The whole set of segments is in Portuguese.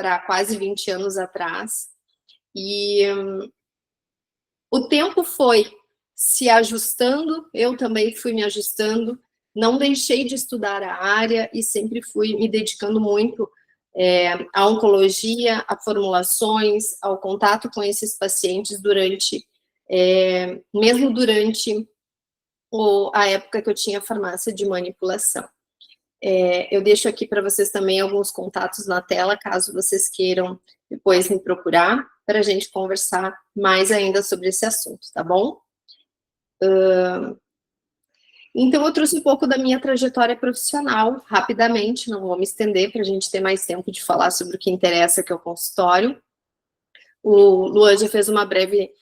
para quase 20 anos atrás, e o tempo foi se ajustando, eu também fui me ajustando, não deixei de estudar a área e sempre fui me dedicando muito à oncologia, a formulações, ao contato com esses pacientes mesmo durante a época que eu tinha farmácia de manipulação. Eu deixo aqui para vocês também alguns contatos na tela, caso vocês queiram depois me procurar, para a gente conversar mais ainda sobre esse assunto, tá bom? Então, eu trouxe um pouco da minha trajetória profissional, rapidamente, não vou me estender, para a gente ter mais tempo de falar sobre o que interessa, que é o consultório. O Luan já fez uma breve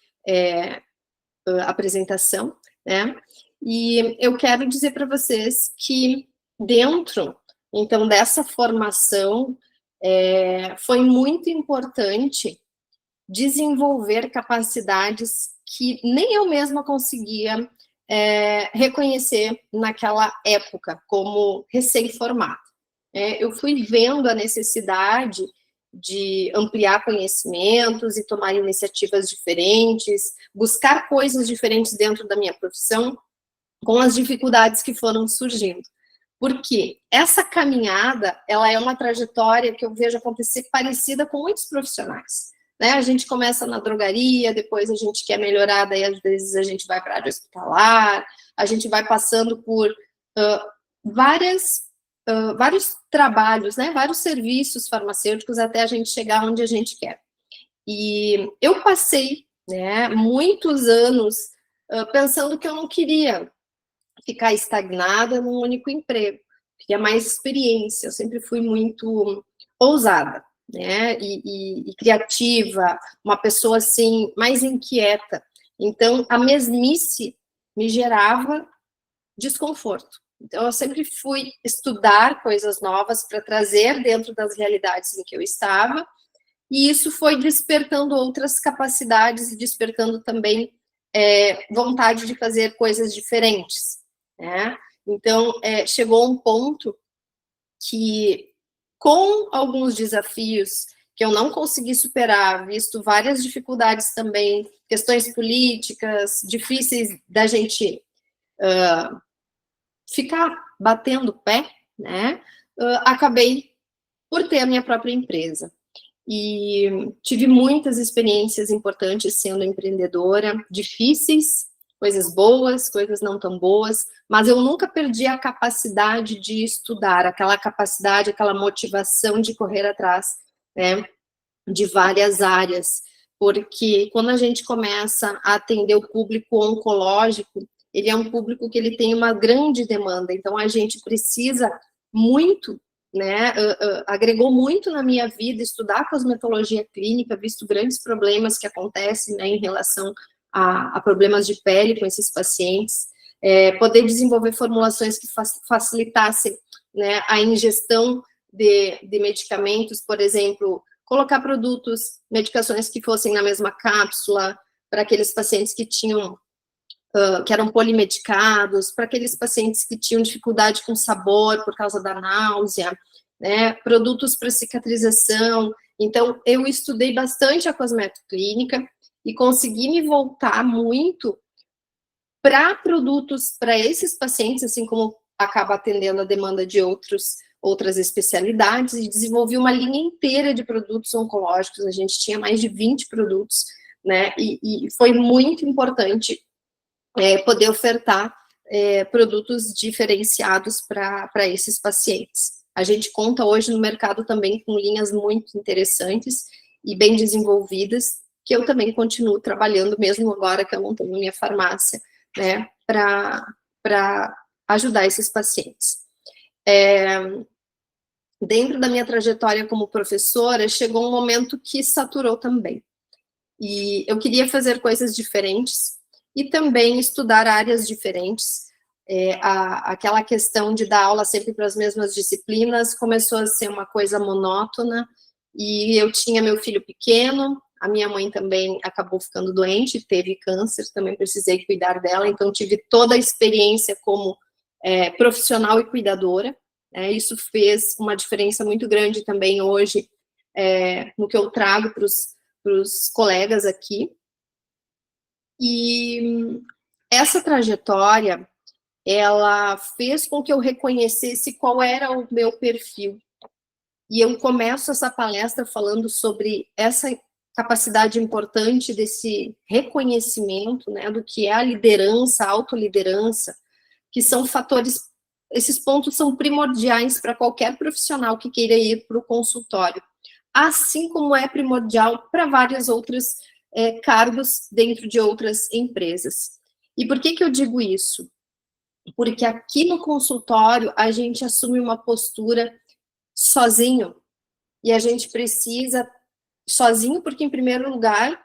apresentação, né? E eu quero dizer para vocês que dentro, então, dessa formação, foi muito importante desenvolver capacidades que nem eu mesma conseguia reconhecer naquela época, como recém-formada. Eu fui vendo a necessidade de ampliar conhecimentos e tomar iniciativas diferentes, buscar coisas diferentes dentro da minha profissão, com as dificuldades que foram surgindo. Porque essa caminhada, ela é uma trajetória que eu vejo acontecer parecida com muitos profissionais. Né? A gente começa na drogaria, depois a gente quer melhorar, daí às vezes a gente vai para a área hospitalar, a gente vai passando por vários trabalhos, né? Vários serviços farmacêuticos até a gente chegar onde a gente quer. E eu passei, né, muitos anos pensando que eu não queria ficar estagnada num único emprego, queria mais experiência, eu sempre fui muito ousada, né, e criativa, uma pessoa, assim, mais inquieta, então, a mesmice me gerava desconforto, então, eu sempre fui estudar coisas novas para trazer dentro das realidades em que eu estava, e isso foi despertando outras capacidades e despertando também vontade de fazer coisas diferentes, né? Então, chegou um ponto que, com alguns desafios que eu não consegui superar, visto várias dificuldades também, questões políticas, difíceis da gente ficar batendo pé, né? Acabei por ter a minha própria empresa. E tive muitas experiências importantes sendo empreendedora, difíceis, coisas boas, coisas não tão boas, mas eu nunca perdi a capacidade de estudar, aquela capacidade, aquela motivação de correr atrás, né, de várias áreas, porque quando a gente começa a atender o público oncológico, ele é um público que ele tem uma grande demanda, então a gente precisa muito, né, agregou muito na minha vida estudar cosmetologia clínica, visto grandes problemas que acontecem, né, em relação a problemas de pele com esses pacientes, poder desenvolver formulações que facilitassem, né, a ingestão de medicamentos, por exemplo, colocar produtos, medicações que fossem na mesma cápsula, para aqueles pacientes que eram polimedicados, para aqueles pacientes que tinham dificuldade com sabor por causa da náusea, né, produtos para cicatrização. Então, eu estudei bastante a cosmetoclínica e consegui me voltar muito para produtos para esses pacientes, assim como acaba atendendo a demanda de outras especialidades, e desenvolvi uma linha inteira de produtos oncológicos, a gente tinha mais de 20 produtos, né, e foi muito importante poder ofertar produtos diferenciados para esses pacientes. A gente conta hoje no mercado também com linhas muito interessantes e bem desenvolvidas, que eu também continuo trabalhando, mesmo agora que eu não tenho minha farmácia, né, para ajudar esses pacientes. Dentro da minha trajetória como professora, chegou um momento que saturou também. E eu queria fazer coisas diferentes e também estudar áreas diferentes. Aquela questão de dar aula sempre para as mesmas disciplinas começou a ser uma coisa monótona, e eu tinha meu filho pequeno, a minha mãe também acabou ficando doente, teve câncer, também precisei cuidar dela, então tive toda a experiência como profissional e cuidadora, isso fez uma diferença muito grande também hoje, no que eu trago para os colegas aqui. E essa trajetória, ela fez com que eu reconhecesse qual era o meu perfil. E eu começo essa palestra falando sobre essa capacidade importante desse reconhecimento, né, do que é a liderança, a autoliderança, que são fatores, esses pontos são primordiais para qualquer profissional que queira ir para o consultório, assim como é primordial para vários outros cargos dentro de outras empresas. E por que eu digo isso? Porque aqui no consultório a gente assume uma postura sozinho, e a gente precisa sozinho, porque em primeiro lugar,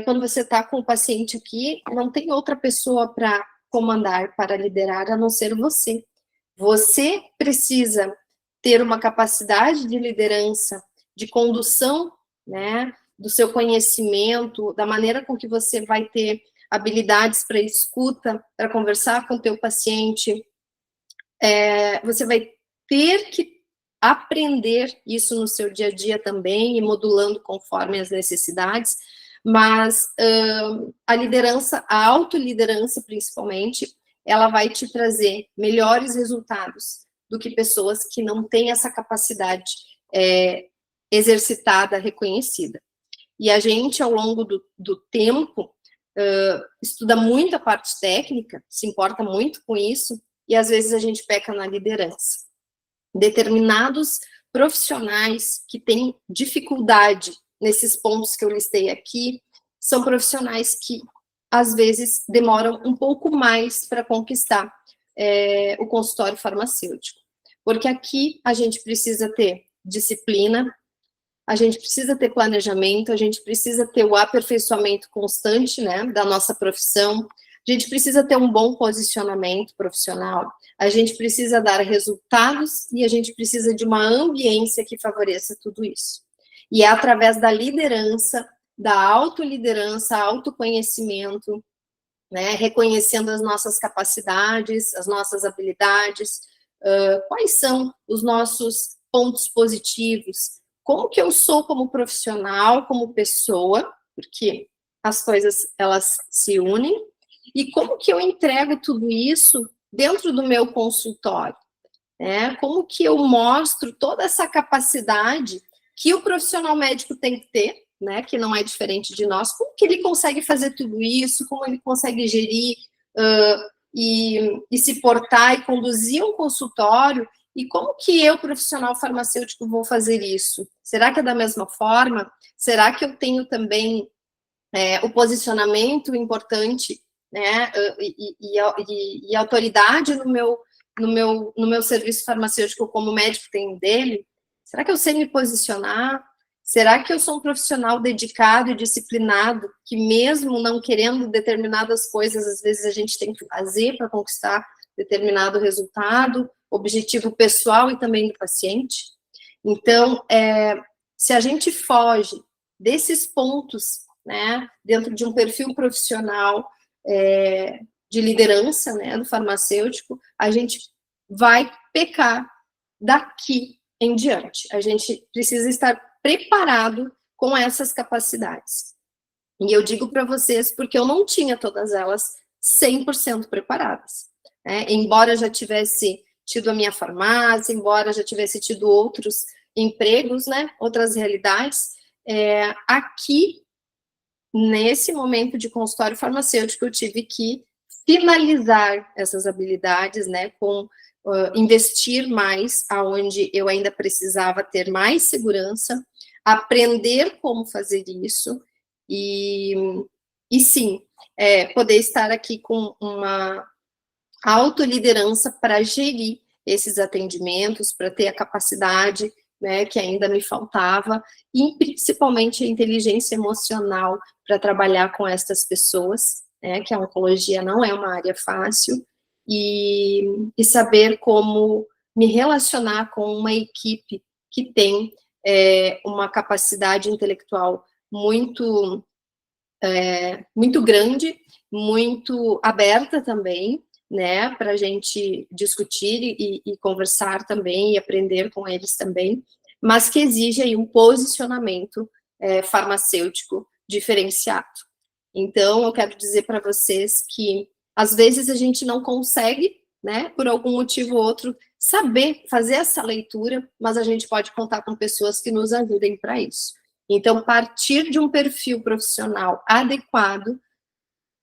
quando você está com o paciente aqui, não tem outra pessoa para comandar, para liderar, a não ser você. Você precisa ter uma capacidade de liderança, de condução, né, do seu conhecimento, da maneira com que você vai ter habilidades para escuta, para conversar com o teu paciente. Você vai ter que aprender isso no seu dia a dia também, e modulando conforme as necessidades, mas a liderança, a autoliderança principalmente, ela vai te trazer melhores resultados do que pessoas que não têm essa capacidade exercitada, reconhecida. E a gente, ao longo do tempo, estuda muito a parte técnica, se importa muito com isso, e às vezes a gente peca na liderança. Determinados profissionais que têm dificuldade nesses pontos que eu listei aqui, são profissionais que, às vezes, demoram um pouco mais para conquistar o consultório farmacêutico. Porque aqui a gente precisa ter disciplina, a gente precisa ter planejamento, a gente precisa ter o aperfeiçoamento constante, né, da nossa profissão, a gente precisa ter um bom posicionamento profissional, a gente precisa dar resultados e a gente precisa de uma ambiência que favoreça tudo isso. E é através da liderança, da autoliderança, autoconhecimento, né, reconhecendo as nossas capacidades, as nossas habilidades, quais são os nossos pontos positivos, como que eu sou como profissional, como pessoa, porque as coisas, elas se unem, e como que eu entrego tudo isso dentro do meu consultório, né? Como que eu mostro toda essa capacidade que o profissional médico tem que ter, né? Que não é diferente de nós, como que ele consegue fazer tudo isso, como ele consegue gerir e se portar e conduzir um consultório. E como que eu, profissional farmacêutico, vou fazer isso? Será que é da mesma forma? Será que eu tenho também o posicionamento importante, né, e autoridade no meu serviço farmacêutico como médico tem dele? Será que eu sei me posicionar? Será que eu sou um profissional dedicado e disciplinado, que mesmo não querendo determinadas coisas, às vezes a gente tem que fazer para conquistar determinado resultado, objetivo pessoal e também do paciente? Então, se a gente foge desses pontos, né, dentro de um perfil profissional de liderança, né, do farmacêutico, a gente vai pecar daqui em diante. A gente precisa estar preparado com essas capacidades. E eu digo para vocês porque eu não tinha todas elas 100% preparadas. Embora já tivesse tido a minha farmácia, embora já tivesse tido outros empregos, né, outras realidades, aqui, nesse momento de consultório farmacêutico, eu tive que finalizar essas habilidades, né, com investir mais aonde eu ainda precisava ter mais segurança, aprender como fazer isso, e sim, poder estar aqui com uma autoliderança para gerir esses atendimentos, para ter a capacidade, né, que ainda me faltava, e principalmente a inteligência emocional para trabalhar com essas pessoas, né, que a oncologia não é uma área fácil, e saber como me relacionar com uma equipe que tem uma capacidade intelectual muito grande, muito aberta também, né, para a gente discutir e conversar também, e aprender com eles também, mas que exige aí um posicionamento farmacêutico diferenciado. Então, eu quero dizer para vocês que, às vezes, a gente não consegue, né, por algum motivo ou outro, saber fazer essa leitura, mas a gente pode contar com pessoas que nos ajudem para isso. Então, partir de um perfil profissional adequado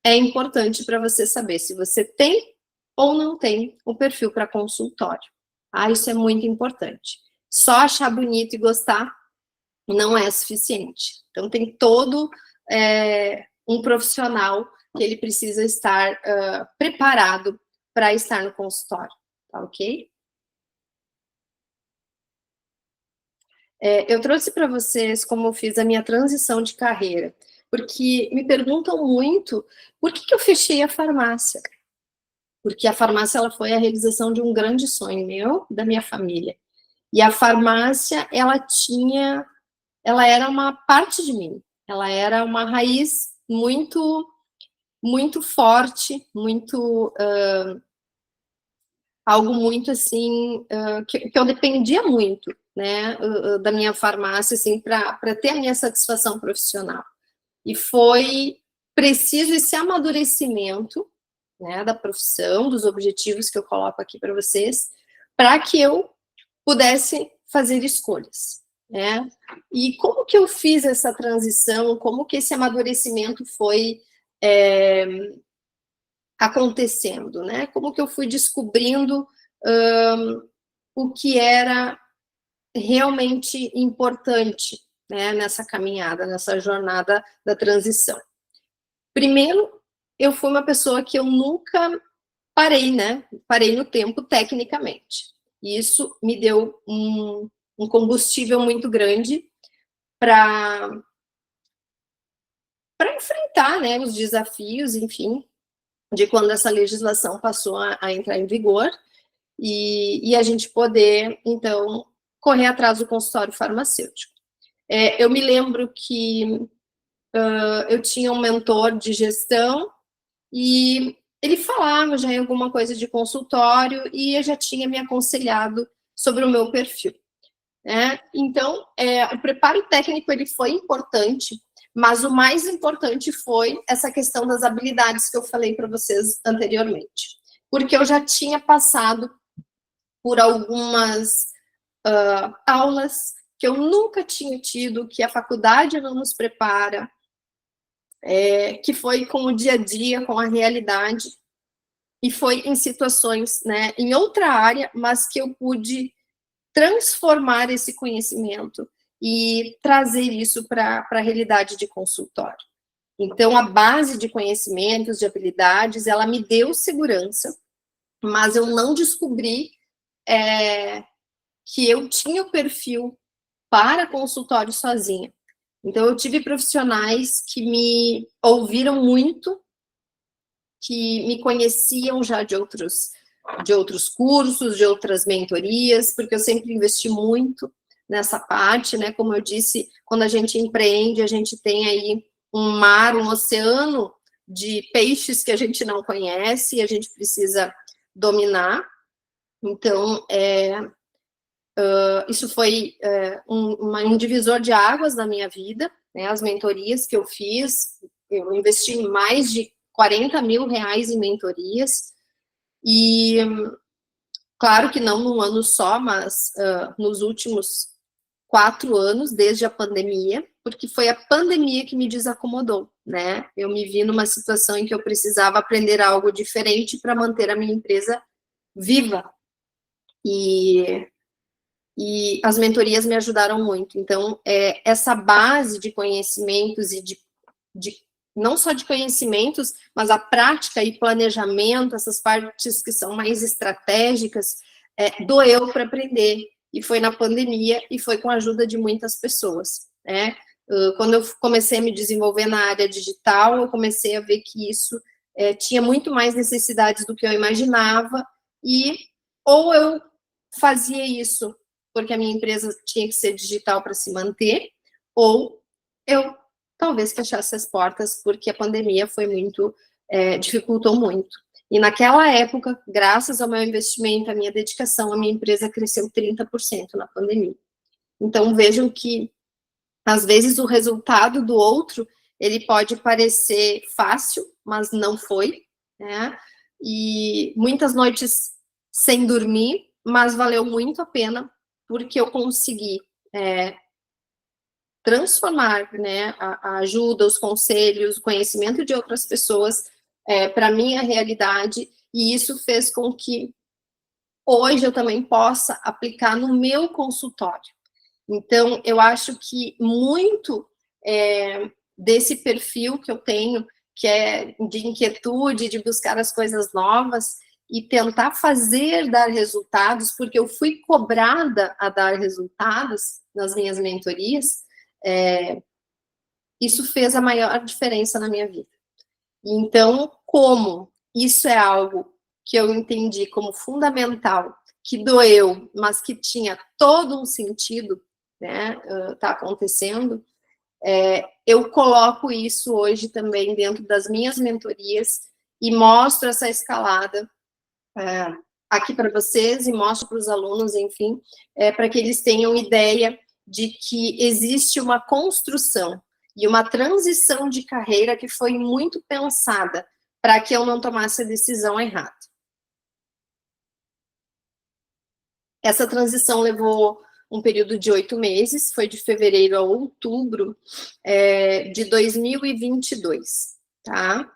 é importante para você saber se você tem ou não tem o perfil para consultório. Isso é muito importante. Só achar bonito e gostar não é suficiente. Então, tem todo um profissional que ele precisa estar preparado para estar no consultório, tá ok? Eu trouxe para vocês como eu fiz a minha transição de carreira, porque me perguntam muito por que eu fechei a farmácia. Porque a farmácia ela foi a realização de um grande sonho meu, da minha família. E a farmácia, ela era uma parte de mim. Ela era uma raiz muito, muito forte, muito algo muito assim que eu dependia muito, né, da minha farmácia, assim, para ter a minha satisfação profissional. E foi preciso esse amadurecimento, né, da profissão, dos objetivos que eu coloco aqui para vocês, para que eu pudesse fazer escolhas, né? E como que eu fiz essa transição, como que esse amadurecimento foi acontecendo, né? Como que eu fui descobrindo o que era realmente importante, né, nessa caminhada, nessa jornada da transição. Primeiro, eu fui uma pessoa que eu nunca parei, né? Parei no tempo tecnicamente. E isso me deu um combustível muito grande para enfrentar, né, os desafios, enfim, de quando essa legislação passou a entrar em vigor e a gente poder, então, correr atrás do consultório farmacêutico. Eu me lembro que eu tinha um mentor de gestão e ele falava já em alguma coisa de consultório e eu já tinha me aconselhado sobre o meu perfil. Né? Então, o preparo técnico ele foi importante, mas o mais importante foi essa questão das habilidades que eu falei para vocês anteriormente. Porque eu já tinha passado por algumas aulas que eu nunca tinha tido, que a faculdade não nos prepara, que foi com o dia a dia, com a realidade, e foi em situações, né, em outra área, mas que eu pude transformar esse conhecimento e trazer isso para a realidade de consultório. Então, a base de conhecimentos, de habilidades, ela me deu segurança, mas eu não descobri que eu tinha o perfil para consultório sozinha. Então, eu tive profissionais que me ouviram muito, que me conheciam já de outros cursos, de outras mentorias, porque eu sempre investi muito nessa parte, né? Como eu disse, quando a gente empreende, a gente tem aí um mar, um oceano de peixes que a gente não conhece e a gente precisa dominar. Então, isso foi um divisor de águas na minha vida, né? As mentorias que eu fiz, eu investi em mais de 40 mil reais em mentorias, e claro que não num ano só, mas nos últimos 4 anos, desde a pandemia, porque foi a pandemia que me desacomodou, né? Eu me vi numa situação em que eu precisava aprender algo diferente para manter a minha empresa viva. E as mentorias me ajudaram muito. Então, essa base de conhecimentos e de não só de conhecimentos, mas a prática e planejamento, essas partes que são mais estratégicas, doeu para aprender. E foi na pandemia e foi com a ajuda de muitas pessoas, né? Quando eu comecei a me desenvolver na área digital, eu comecei a ver que isso tinha muito mais necessidades do que eu imaginava, e ou eu fazia isso porque a minha empresa tinha que ser digital para se manter, ou eu talvez fechasse as portas, porque a pandemia foi muito, dificultou muito. E naquela época, graças ao meu investimento, à minha dedicação, a minha empresa cresceu 30% na pandemia. Então, vejam que, às vezes, o resultado do outro, ele pode parecer fácil, mas não foi, né? E muitas noites sem dormir, mas valeu muito a pena, porque eu consegui transformar, né, a ajuda, os conselhos, o conhecimento de outras pessoas para a minha realidade, e isso fez com que hoje eu também possa aplicar no meu consultório. Então, eu acho que muito desse perfil que eu tenho, que é de inquietude, de buscar as coisas novas e tentar dar resultados, porque eu fui cobrada a dar resultados nas minhas mentorias, isso fez a maior diferença na minha vida. Então, como isso é algo que eu entendi como fundamental, que doeu, mas que tinha todo um sentido, né, tá acontecendo, eu coloco isso hoje também dentro das minhas mentorias e mostro essa escalada aqui para vocês e mostro para os alunos, enfim, para que eles tenham ideia de que existe uma construção e uma transição de carreira que foi muito pensada para que eu não tomasse a decisão errada. Essa transição levou um período de 8 meses, foi de fevereiro a outubro de 2022, tá?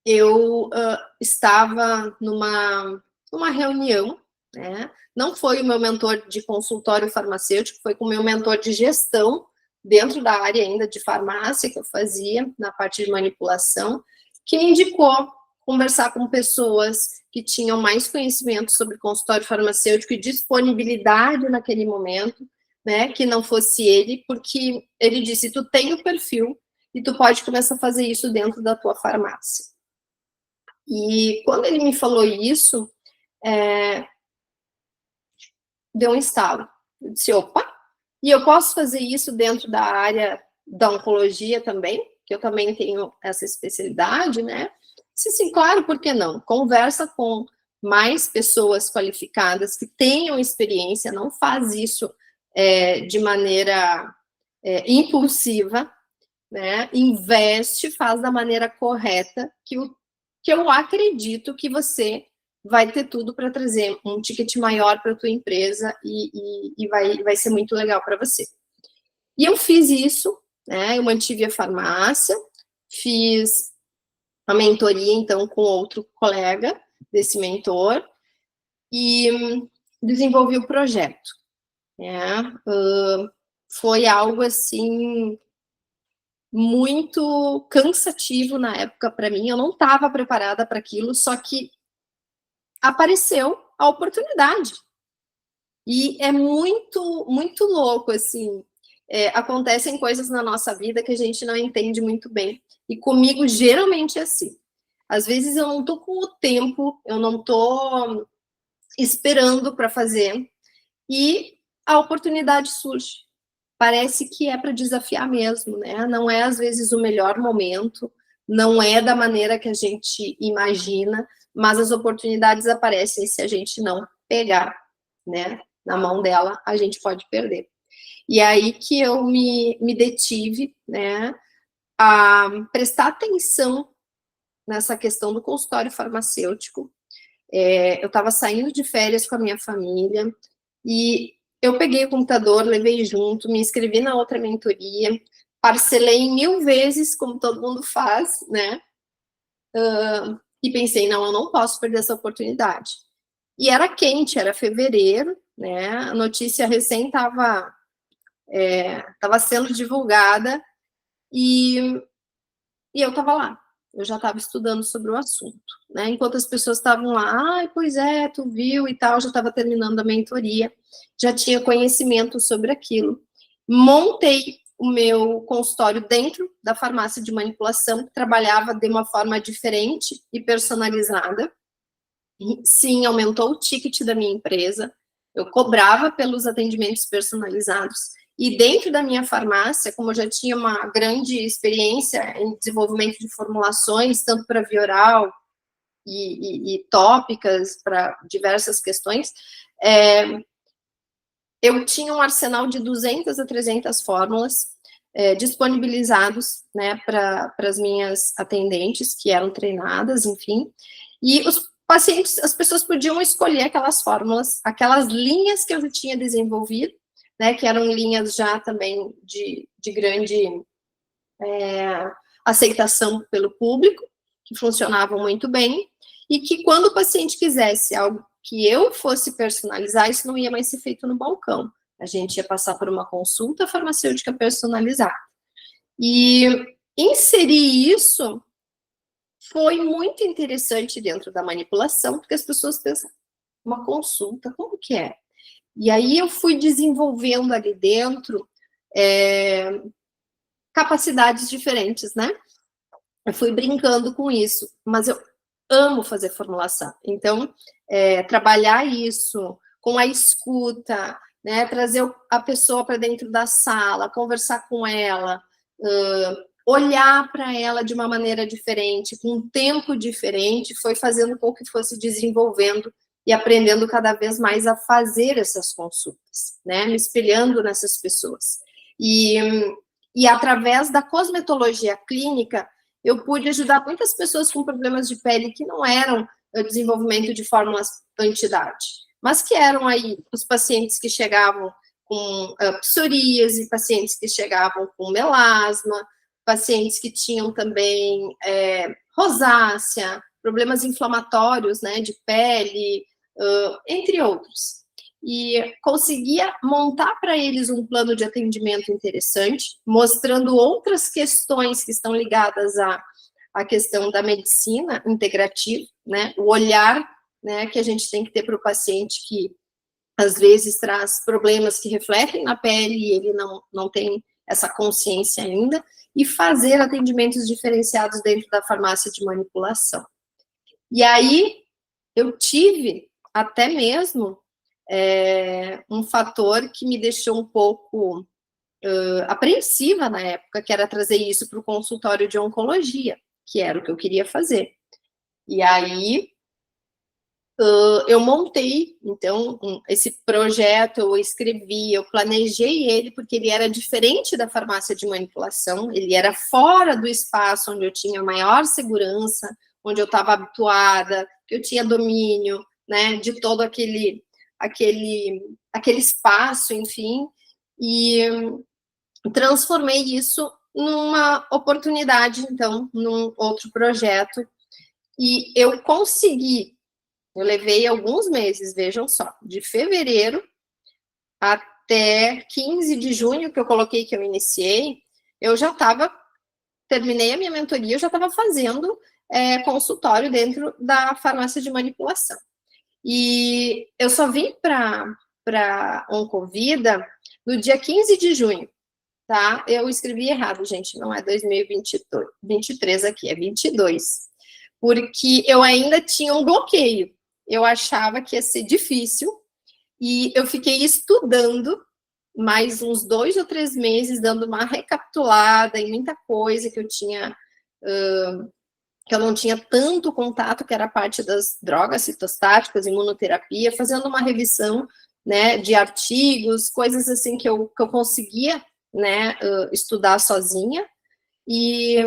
Eu estava numa reunião, né? Não foi o meu mentor de consultório farmacêutico, foi com o meu mentor de gestão, dentro da área ainda de farmácia que eu fazia, na parte de manipulação, que me indicou conversar com pessoas que tinham mais conhecimento sobre consultório farmacêutico e disponibilidade naquele momento, né, que não fosse ele, porque ele disse, tu tem o perfil e tu pode começar a fazer isso dentro da tua farmácia. E quando ele me falou isso, deu um estalo. Eu disse, opa, e eu posso fazer isso dentro da área da oncologia também, que eu também tenho essa especialidade, né? Disse, sim, claro, por que não? Conversa com mais pessoas qualificadas que tenham experiência, não faz isso de maneira impulsiva, né? Investe, faz da maneira correta, que eu acredito que você vai ter tudo para trazer um ticket maior para a tua empresa e vai ser muito legal para você. E eu fiz isso, né? Eu mantive a farmácia, fiz a mentoria, então, com outro colega desse mentor e desenvolvi o projeto. Né? Foi algo, assim, muito cansativo na época para mim, eu não estava preparada para aquilo, só que apareceu a oportunidade. E é muito, muito louco, assim, acontecem coisas na nossa vida que a gente não entende muito bem. E comigo, geralmente, é assim. Às vezes eu não estou com o tempo, eu não estou esperando para fazer, e a oportunidade surge. Parece que é para desafiar mesmo, né? Não é, às vezes, o melhor momento, não é da maneira que a gente imagina, mas as oportunidades aparecem, se a gente não pegar, né, na mão dela, a gente pode perder. E aí que eu me detive, né, a prestar atenção nessa questão do consultório farmacêutico. Eu estava saindo de férias com a minha família, e eu peguei o computador, levei junto, me inscrevi na outra mentoria, parcelei em 1000 vezes, como todo mundo faz, né? E pensei, não, eu não posso perder essa oportunidade. E era quente, era fevereiro, né? A notícia recém estava sendo divulgada e eu estava lá. Eu já estava estudando sobre o assunto, né? Enquanto as pessoas estavam lá, ai, pois é, tu viu e tal, já estava terminando a mentoria, já tinha conhecimento sobre aquilo. Montei o meu consultório dentro da farmácia de manipulação, que trabalhava de uma forma diferente e personalizada. E, sim, aumentou o ticket da minha empresa, eu cobrava pelos atendimentos personalizados, e dentro da minha farmácia, como eu já tinha uma grande experiência em desenvolvimento de formulações, tanto para via oral e tópicas, para diversas questões, eu tinha um arsenal de 200 a 300 fórmulas disponibilizados, né, para as minhas atendentes, que eram treinadas, enfim, e os pacientes, as pessoas podiam escolher aquelas fórmulas, aquelas linhas que eu já tinha desenvolvido, né, que eram linhas já também de grande aceitação pelo público, que funcionavam muito bem, e que quando o paciente quisesse algo que eu fosse personalizar, isso não ia mais ser feito no balcão. A gente ia passar por uma consulta farmacêutica personalizada. E inserir isso foi muito interessante dentro da manipulação, porque as pessoas pensam, uma consulta, como que é? E aí eu fui desenvolvendo ali dentro capacidades diferentes, né? Eu fui brincando com isso, mas eu amo fazer formulação. Então, trabalhar isso com a escuta, né, trazer a pessoa para dentro da sala, conversar com ela, olhar para ela de uma maneira diferente, com um tempo diferente, foi fazendo com que fosse desenvolvendo e aprendendo cada vez mais a fazer essas consultas, né, me espelhando nessas pessoas. E através da cosmetologia clínica, eu pude ajudar muitas pessoas com problemas de pele que não eram o desenvolvimento de fórmulas anti-idade, mas que eram aí os pacientes que chegavam com psoríase, pacientes que chegavam com melasma, pacientes que tinham também rosácea, problemas inflamatórios, né, de pele, entre outros. E conseguia montar para eles um plano de atendimento interessante, mostrando outras questões que estão ligadas à questão da medicina integrativa, né, o olhar, né, que a gente tem que ter para o paciente que às vezes traz problemas que refletem na pele e ele não tem essa consciência ainda, e fazer atendimentos diferenciados dentro da farmácia de manipulação. E aí, eu tive até mesmo um fator que me deixou um pouco apreensiva na época, que era trazer isso para o consultório de oncologia, que era o que eu queria fazer. E aí, eu montei, então, esse projeto, eu escrevi, eu planejei ele, porque ele era diferente da farmácia de manipulação, ele era fora do espaço onde eu tinha maior segurança, onde eu estava habituada, que eu tinha domínio, né, de todo aquele espaço, enfim, e transformei isso numa oportunidade, então, num outro projeto, e eu consegui. Eu levei alguns meses, vejam só, de fevereiro até 15 de junho, que eu coloquei que eu iniciei, eu já estava, terminei a minha mentoria, eu já estava fazendo consultório dentro da farmácia de manipulação. E eu só vim para Oncovida no dia 15 de junho, tá? Eu escrevi errado, gente, não é 2023 aqui, é 22. Porque eu ainda tinha um bloqueio. Eu achava que ia ser difícil, e eu fiquei estudando mais uns 2 ou 3 meses, dando uma recapitulada em muita coisa que eu tinha, que eu não tinha tanto contato, que era a parte das drogas citostáticas, imunoterapia, fazendo uma revisão, né, de artigos, coisas assim que eu conseguia, né, estudar sozinha, e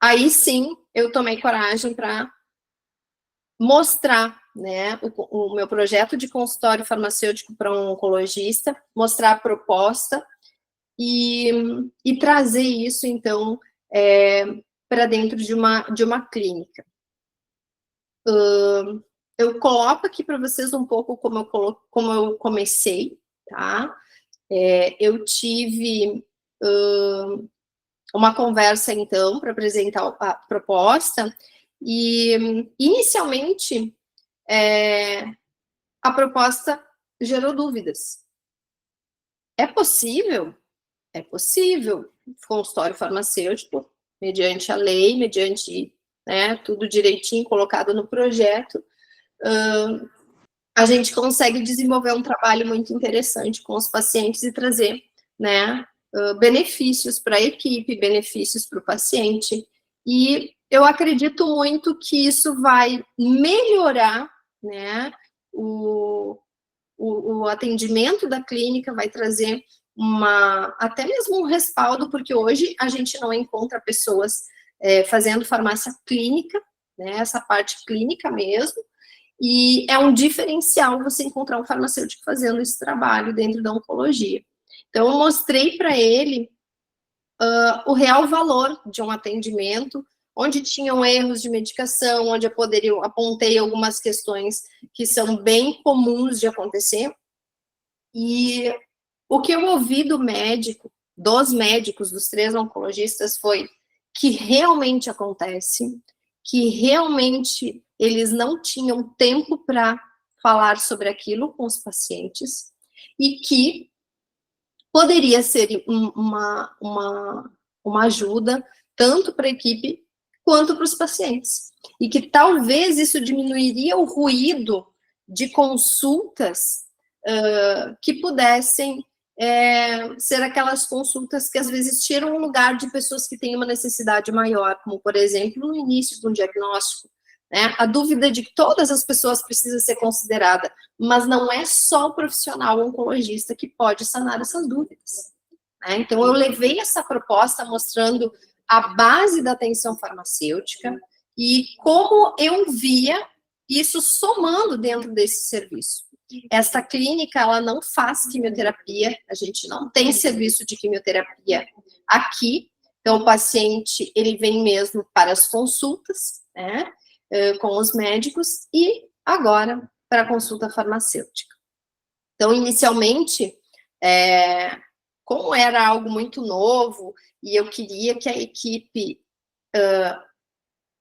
aí sim eu tomei coragem para mostrar, né, o meu projeto de consultório farmacêutico para um oncologista, mostrar a proposta e trazer isso, então, para dentro de uma clínica. Eu coloco aqui para vocês um pouco como eu comecei, tá? Eu tive uma conversa, então, para apresentar a proposta, e inicialmente a proposta gerou dúvidas. É possível? É possível. Consultório farmacêutico, mediante a lei, mediante, né, tudo direitinho colocado no projeto, a gente consegue desenvolver um trabalho muito interessante com os pacientes e trazer, né, benefícios para a equipe, benefícios para o paciente. E eu acredito muito que isso vai melhorar, né, o o atendimento da clínica, vai trazer até mesmo um respaldo, porque hoje a gente não encontra pessoas fazendo farmácia clínica, né, essa parte clínica mesmo, e é um diferencial você encontrar um farmacêutico fazendo esse trabalho dentro da oncologia. Então, eu mostrei para ele o real valor de um atendimento, onde tinham erros de medicação, onde eu apontei algumas questões que são bem comuns de acontecer, e o que eu ouvi dos médicos, dos 3 oncologistas, foi que realmente acontece, que realmente eles não tinham tempo para falar sobre aquilo com os pacientes, e que poderia ser uma ajuda tanto para a equipe quanto para os pacientes. E que talvez isso diminuiria o ruído de consultas que pudessem ser aquelas consultas que às vezes tiram o lugar de pessoas que têm uma necessidade maior, como, por exemplo, no início de um diagnóstico, né? A dúvida de que todas as pessoas precisam ser considerada, mas não é só o profissional oncologista que pode sanar essas dúvidas, né? Então, eu levei essa proposta mostrando a base da atenção farmacêutica e como eu via isso somando dentro desse serviço. Esta clínica, ela não faz quimioterapia, a gente não tem serviço de quimioterapia aqui, então o paciente, ele vem mesmo para as consultas, né, com os médicos, e agora para a consulta farmacêutica. Então, inicialmente, como era algo muito novo, e eu queria que a equipe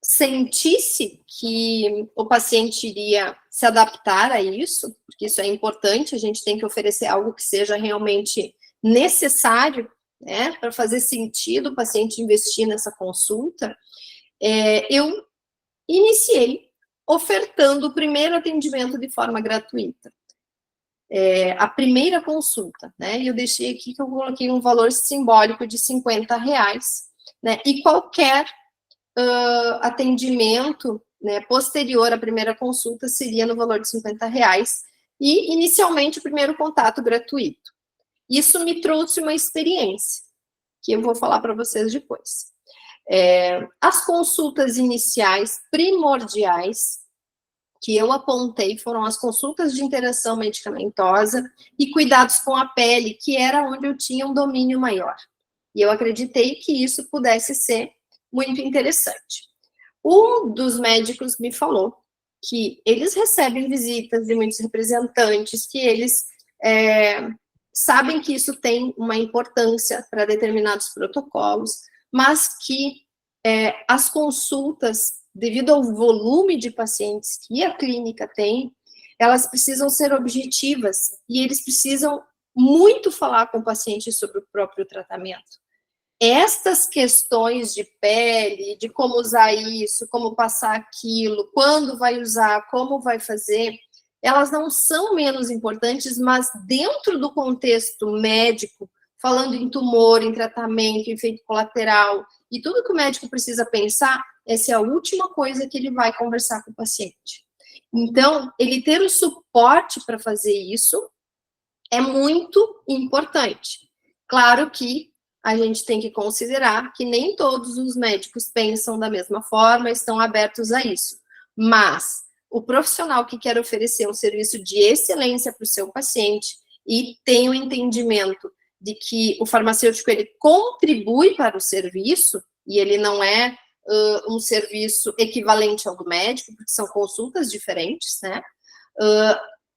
sentisse que o paciente iria se adaptar a isso, porque isso é importante, a gente tem que oferecer algo que seja realmente necessário, né, para fazer sentido o paciente investir nessa consulta, eu iniciei ofertando o primeiro atendimento de forma gratuita. A primeira consulta, né, e eu deixei aqui que eu coloquei um valor simbólico de R$50, né, e qualquer atendimento, né, posterior à primeira consulta seria no valor de R$50, e inicialmente o primeiro contato gratuito. Isso me trouxe uma experiência, que eu vou falar para vocês depois. As consultas iniciais primordiais que eu apontei foram as consultas de interação medicamentosa e cuidados com a pele, que era onde eu tinha um domínio maior. E eu acreditei que isso pudesse ser muito interessante. Um dos médicos me falou que eles recebem visitas de muitos representantes, que eles sabem que isso tem uma importância para determinados protocolos, mas que as consultas, devido ao volume de pacientes que a clínica tem, elas precisam ser objetivas e eles precisam muito falar com o paciente sobre o próprio tratamento. Estas questões de pele, de como usar isso, como passar aquilo, quando vai usar, como vai fazer, elas não são menos importantes, mas dentro do contexto médico, falando em tumor, em tratamento, em efeito colateral, e tudo que o médico precisa pensar, essa é a última coisa que ele vai conversar com o paciente. Então, ele ter o suporte para fazer isso é muito importante. Claro que a gente tem que considerar que nem todos os médicos pensam da mesma forma, estão abertos a isso. Mas o profissional que quer oferecer um serviço de excelência para o seu paciente e tem o entendimento de que o farmacêutico ele contribui para o serviço, e ele não é um serviço equivalente ao do médico, porque são consultas diferentes, né?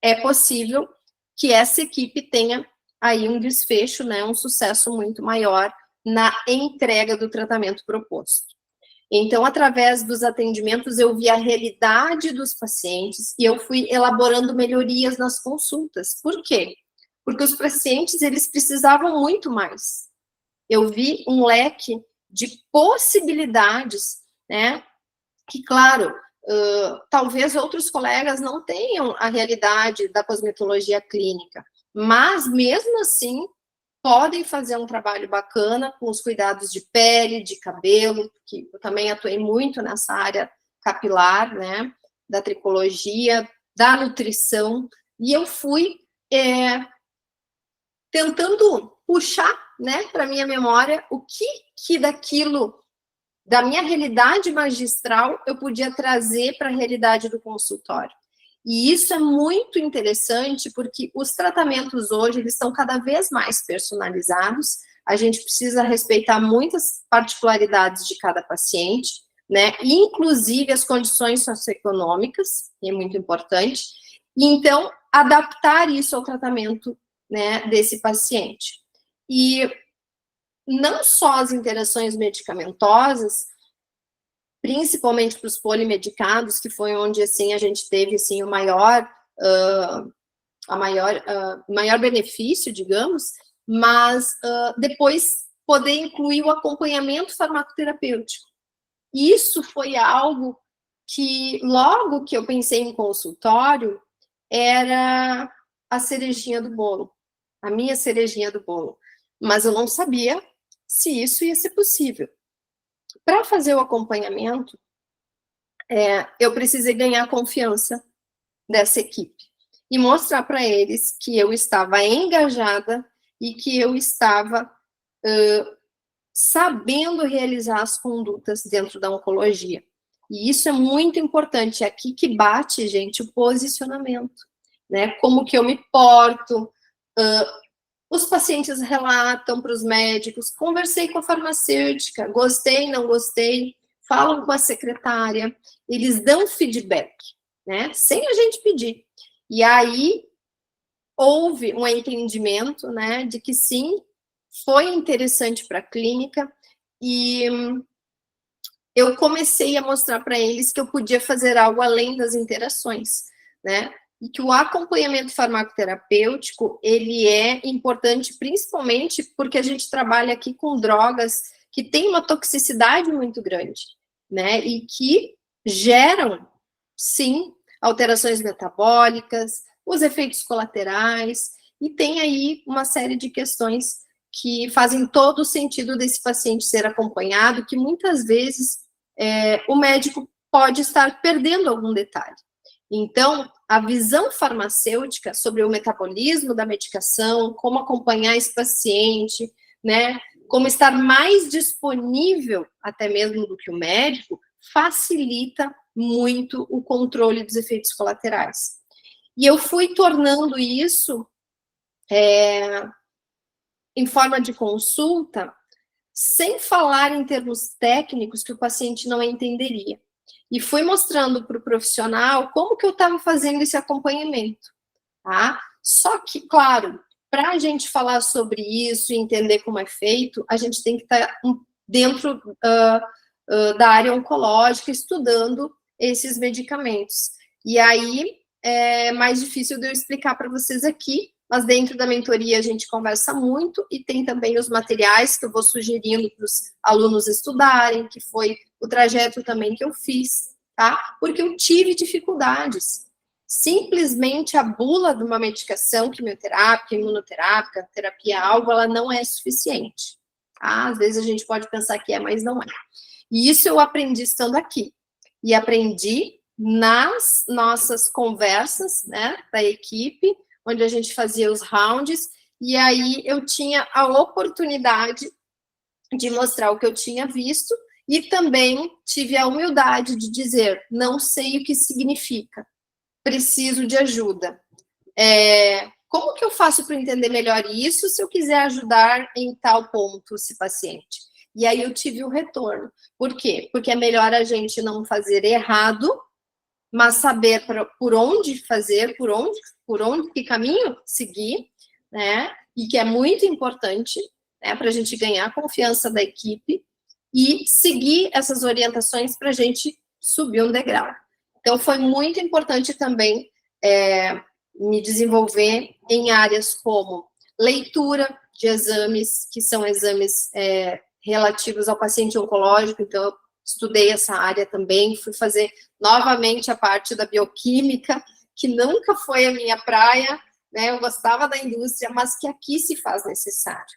É possível que essa equipe tenha aí um desfecho, né, um sucesso muito maior na entrega do tratamento proposto. Então, através dos atendimentos, eu vi a realidade dos pacientes e eu fui elaborando melhorias nas consultas. Por quê? Porque os pacientes, eles precisavam muito mais. Eu vi um leque de possibilidades, né, que, claro, talvez outros colegas não tenham a realidade da cosmetologia clínica, mas, mesmo assim, podem fazer um trabalho bacana com os cuidados de pele, de cabelo, que eu também atuei muito nessa área capilar, né, da tricologia, da nutrição, e eu fui tentando puxar, né, para minha memória o que daquilo, da minha realidade magistral, eu podia trazer para a realidade do consultório. E isso é muito interessante, porque os tratamentos hoje, eles estão cada vez mais personalizados, a gente precisa respeitar muitas particularidades de cada paciente, né, inclusive as condições socioeconômicas, que é muito importante, e então, adaptar isso ao tratamento, né, desse paciente. E não só as interações medicamentosas, principalmente para os polimedicados, que foi onde, assim, a gente teve, assim, o maior benefício, digamos, mas depois poder incluir o acompanhamento farmacoterapêutico. Isso foi algo que, logo que eu pensei em consultório, era a cerejinha do bolo, a minha cerejinha do bolo. Mas eu não sabia se isso ia ser possível. Para fazer o acompanhamento, eu precisei ganhar a confiança dessa equipe e mostrar para eles que eu estava engajada e que eu estava sabendo realizar as condutas dentro da oncologia. E isso é muito importante, é aqui que bate, gente, o posicionamento, né? Como que eu me porto, os pacientes relatam para os médicos, conversei com a farmacêutica, gostei, não gostei, falam com a secretária, eles dão feedback, né? Sem a gente pedir. E aí houve um entendimento, né, de que sim, foi interessante para a clínica, e eu comecei a mostrar para eles que eu podia fazer algo além das interações, né? E que o acompanhamento farmacoterapêutico, ele é importante principalmente porque a gente trabalha aqui com drogas que têm uma toxicidade muito grande, né? E que geram, sim, alterações metabólicas, os efeitos colaterais, e tem aí uma série de questões que fazem todo o sentido desse paciente ser acompanhado, que muitas vezes o médico pode estar perdendo algum detalhe. Então, a visão farmacêutica sobre o metabolismo da medicação, como acompanhar esse paciente, né, como estar mais disponível, até mesmo do que o médico, facilita muito o controle dos efeitos colaterais. E eu fui tornando isso em forma de consulta, sem falar em termos técnicos que o paciente não entenderia. E fui mostrando para o profissional como que eu estava fazendo esse acompanhamento, tá? Só que, claro, para a gente falar sobre isso e entender como é feito, a gente tem que estar dentro da área oncológica, estudando esses medicamentos. E aí é mais difícil de eu explicar para vocês aqui, mas dentro da mentoria a gente conversa muito, e tem também os materiais que eu vou sugerindo para os alunos estudarem, que foi o trajeto também que eu fiz, tá? Porque eu tive dificuldades. Simplesmente a bula de uma medicação quimioterápica, imunoterápica, terapia-alvo, ela não é suficiente, tá? Às vezes a gente pode pensar que é, mas não é. E isso eu aprendi estando aqui. E aprendi nas nossas conversas, né, da equipe, onde a gente fazia os rounds, e aí eu tinha a oportunidade de mostrar o que eu tinha visto, e também tive a humildade de dizer, não sei o que significa, preciso de ajuda. Como que eu faço para entender melhor isso, se eu quiser ajudar em tal ponto esse paciente? E aí eu tive o retorno. Por quê? Porque é melhor a gente não fazer errado, mas saber por onde fazer, por onde, que caminho seguir, né? E que é muito importante, né, para a gente ganhar a confiança da equipe e seguir essas orientações para a gente subir um degrau. Então, foi muito importante também me desenvolver em áreas como leitura de exames, que são exames relativos ao paciente oncológico, então eu estudei essa área também, fui fazer novamente a parte da bioquímica, que nunca foi a minha praia, né, eu gostava da indústria, mas que aqui se faz necessário.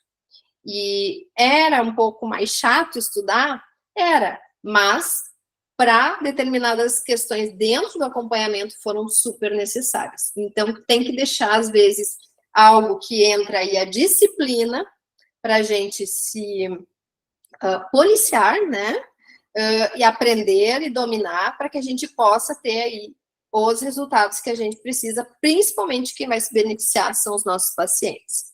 E era um pouco mais chato estudar? Era, mas para determinadas questões dentro do acompanhamento foram super necessárias. Então, tem que deixar, às vezes, algo que entra aí a disciplina para a gente se policiar, né? E aprender e dominar para que a gente possa ter aí os resultados que a gente precisa, principalmente quem vai se beneficiar são os nossos pacientes.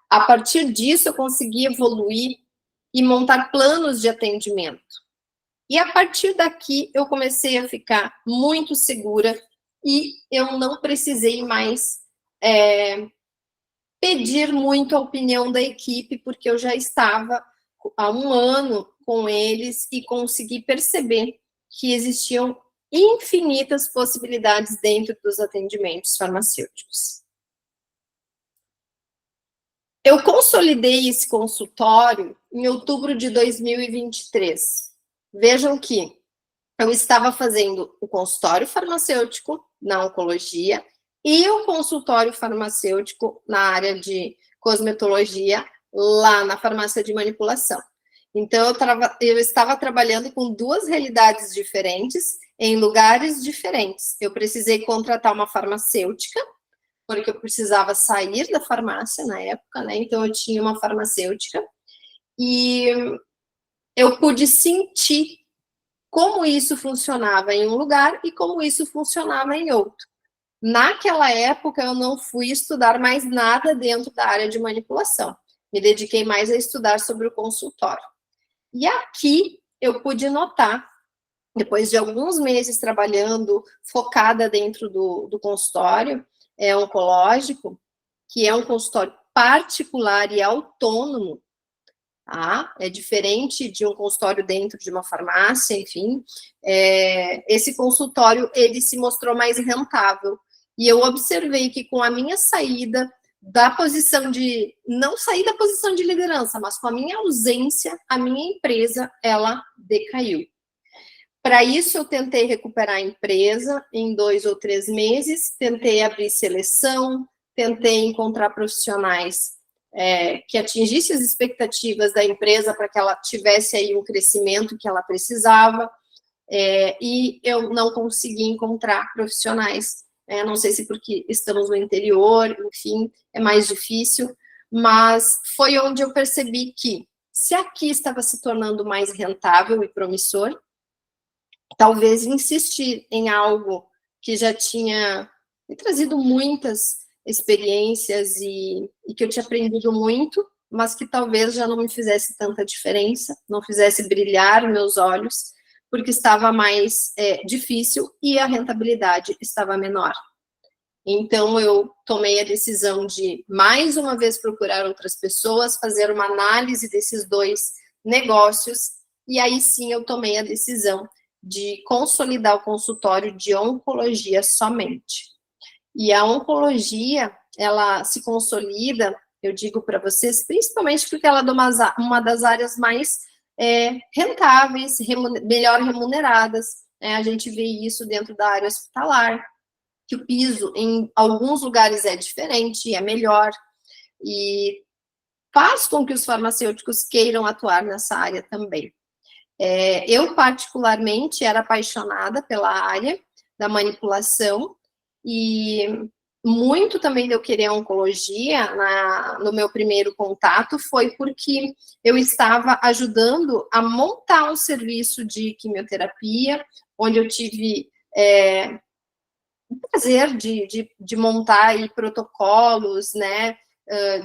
A partir disso, eu consegui evoluir e montar planos de atendimento. E a partir daqui, eu comecei a ficar muito segura e eu não precisei mais pedir muito a opinião da equipe, porque eu já estava há um ano com eles e consegui perceber que existiam infinitas possibilidades dentro dos atendimentos farmacêuticos. Eu consolidei esse consultório em outubro de 2023. Vejam que eu estava fazendo o consultório farmacêutico na oncologia e o consultório farmacêutico na área de cosmetologia, lá na farmácia de manipulação. Então, eu estava trabalhando com duas realidades diferentes, em lugares diferentes. Eu precisei contratar uma farmacêutica, porque eu precisava sair da farmácia na época, né? Então, eu tinha uma farmacêutica e eu pude sentir como isso funcionava em um lugar e como isso funcionava em outro. Naquela época, eu não fui estudar mais nada dentro da área de manipulação. Me dediquei mais a estudar sobre o consultório. E aqui eu pude notar, depois de alguns meses trabalhando, focada dentro do consultório oncológico, que é um consultório particular e autônomo, tá? É diferente de um consultório dentro de uma farmácia, enfim. Esse consultório, ele se mostrou mais rentável. E eu observei que com a minha saída da posição de... Não sair da posição de liderança, mas com a minha ausência, a minha empresa, ela decaiu. Para isso, eu tentei recuperar a empresa em 2 ou 3 meses, tentei abrir seleção, tentei encontrar profissionais que atingisse as expectativas da empresa para que ela tivesse aí um crescimento que ela precisava, e eu não consegui encontrar profissionais. Não sei se porque estamos no interior, enfim, é mais difícil, mas foi onde eu percebi que, se aqui estava se tornando mais rentável e promissor, talvez insistir em algo que já tinha me trazido muitas experiências e que eu tinha aprendido muito, mas que talvez já não me fizesse tanta diferença, não fizesse brilhar meus olhos, porque estava mais difícil e a rentabilidade estava menor. Então, eu tomei a decisão de, mais uma vez, procurar outras pessoas, fazer uma análise desses dois negócios, e aí sim eu tomei a decisão de consolidar o consultório de oncologia somente. E a oncologia, ela se consolida, eu digo para vocês, principalmente porque ela é uma das áreas mais rentáveis, melhor remuneradas. A gente vê isso dentro da área hospitalar, que o piso em alguns lugares é diferente, é melhor, e faz com que os farmacêuticos queiram atuar nessa área também. Eu, particularmente, era apaixonada pela área da manipulação, e muito também de eu querer a oncologia, no meu primeiro contato, foi porque eu estava ajudando a montar um serviço de quimioterapia, onde eu tive o prazer de montar aí protocolos, né,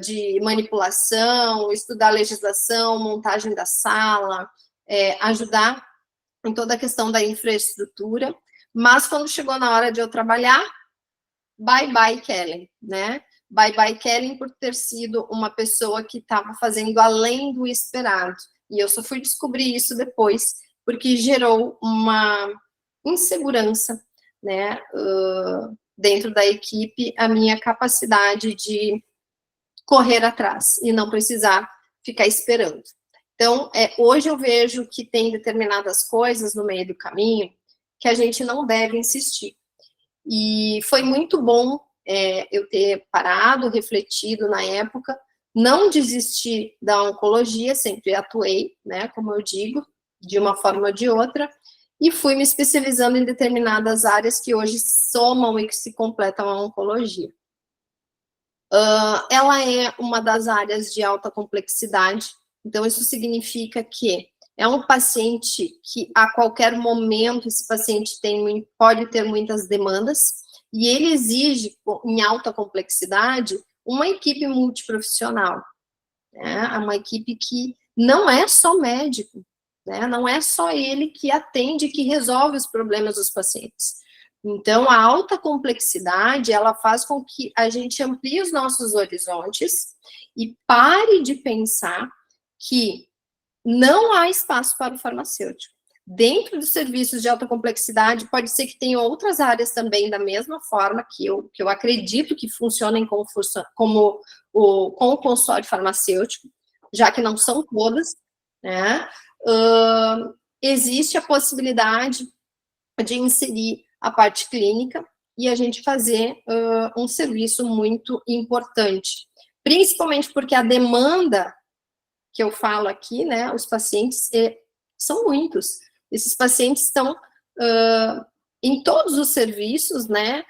de manipulação, estudar legislação, montagem da sala, ajudar em toda a questão da infraestrutura, mas quando chegou na hora de eu trabalhar, bye bye Kellen, né? Bye bye Kellen por ter sido uma pessoa que estava fazendo além do esperado. E eu só fui descobrir isso depois, porque gerou uma insegurança, né, dentro da equipe, a minha capacidade de correr atrás e não precisar ficar esperando. Então, hoje eu vejo que tem determinadas coisas no meio do caminho que a gente não deve insistir. E foi muito bom eu ter parado, refletido na época, não desistir da oncologia, sempre atuei, né, como eu digo, de uma forma ou de outra, e fui me especializando em determinadas áreas que hoje somam e que se completam a oncologia. Ela é uma das áreas de alta complexidade, então isso significa que é um paciente que a qualquer momento esse paciente pode ter muitas demandas, e ele exige, em alta complexidade, uma equipe multiprofissional, né? Uma equipe que não é só médico, né? Não é só ele que atende, que resolve os problemas dos pacientes. Então, a alta complexidade, ela faz com que a gente amplie os nossos horizontes e pare de pensar que não há espaço para o farmacêutico. Dentro dos serviços de alta complexidade, pode ser que tenha outras áreas também, da mesma forma que eu acredito que funcionem com o consultório farmacêutico, já que não são todas, né? Existe a possibilidade de inserir a parte clínica e a gente fazer um serviço muito importante, principalmente porque a demanda que eu falo aqui, né, os pacientes são muitos. Esses pacientes estão em todos os serviços, né,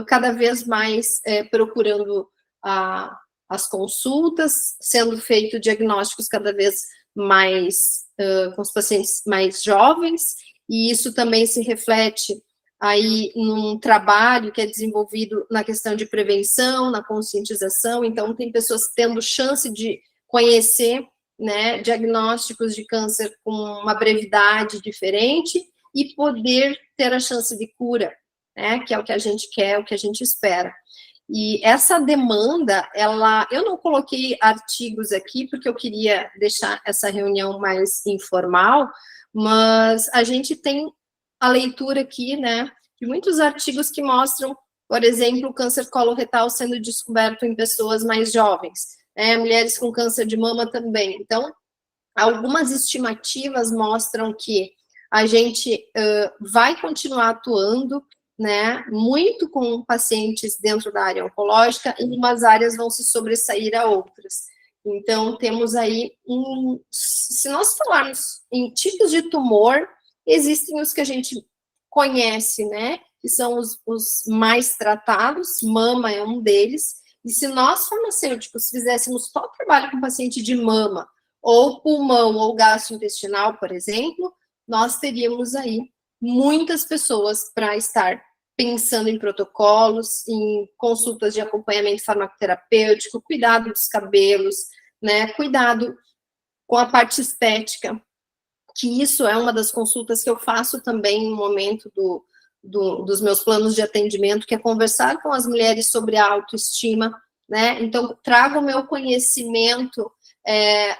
cada vez mais procurando as consultas, sendo feito diagnósticos cada vez mais com os pacientes mais jovens, e isso também se reflete aí num trabalho que é desenvolvido na questão de prevenção, na conscientização, então tem pessoas tendo chance de conhecer, né, diagnósticos de câncer com uma brevidade diferente e poder ter a chance de cura, né, que é o que a gente quer, o que a gente espera. E essa demanda, eu não coloquei artigos aqui, porque eu queria deixar essa reunião mais informal, mas a gente tem a leitura aqui, né, de muitos artigos que mostram, por exemplo, o câncer coloretal sendo descoberto em pessoas mais jovens, mulheres com câncer de mama também. Então, algumas estimativas mostram que a gente vai continuar atuando, né, muito com pacientes dentro da área oncológica, e umas áreas vão se sobressair a outras. Então, temos aí, se nós falarmos em tipos de tumor, existem os que a gente conhece, né, que são os mais tratados, mama é um deles, e se nós, farmacêuticos, fizéssemos só trabalho com paciente de mama, ou pulmão, ou gastrointestinal, por exemplo, nós teríamos aí muitas pessoas para estar pensando em protocolos, em consultas de acompanhamento farmacoterapêutico, cuidado dos cabelos, né, cuidado com a parte estética, que isso é uma das consultas que eu faço também no momento dos meus planos de atendimento, que é conversar com as mulheres sobre a autoestima, né? Então, trago o meu conhecimento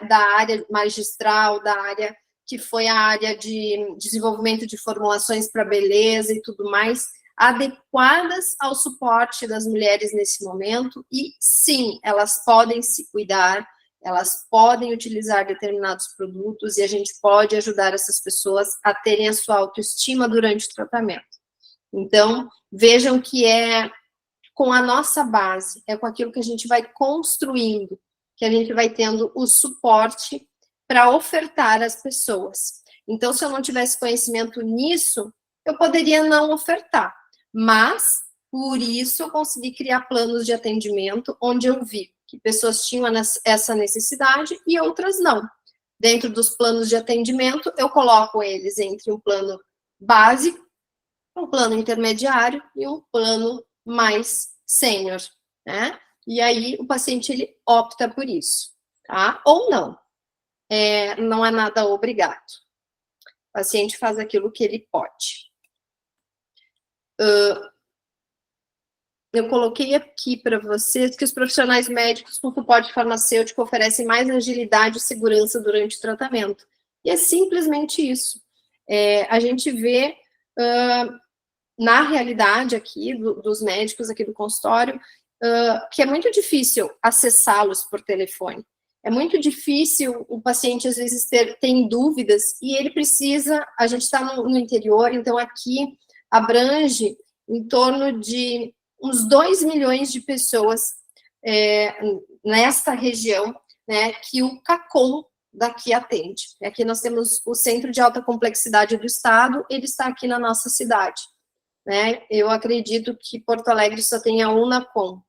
da área magistral, da área que foi a área de desenvolvimento de formulações para beleza e tudo mais, adequadas ao suporte das mulheres nesse momento, e sim, elas podem se cuidar, elas podem utilizar determinados produtos e a gente pode ajudar essas pessoas a terem a sua autoestima durante o tratamento. Então, vejam que é com a nossa base, é com aquilo que a gente vai construindo, que a gente vai tendo o suporte para ofertar às pessoas. Então, se eu não tivesse conhecimento nisso, eu poderia não ofertar, mas, por isso, eu consegui criar planos de atendimento onde eu vi que pessoas tinham essa necessidade e outras não. Dentro dos planos de atendimento, eu coloco eles entre um plano básico, um plano intermediário e um plano mais sênior, né? E aí o paciente ele opta por isso, tá? Ou não. Não é nada obrigado. O paciente faz aquilo que ele pode. Eu coloquei aqui para vocês que os profissionais médicos com suporte farmacêutico oferecem mais agilidade e segurança durante o tratamento. E é simplesmente isso. A gente vê, na realidade aqui, dos médicos aqui do consultório, que é muito difícil acessá-los por telefone. É muito difícil o paciente, às vezes, tem dúvidas, e ele precisa, a gente está no interior, então aqui abrange em torno de uns 2 milhões de pessoas nesta região, né, que o CACOM daqui atende. Aqui nós temos o Centro de Alta Complexidade do Estado, ele está aqui na nossa cidade, né? Eu acredito que Porto Alegre só tenha um NACOM.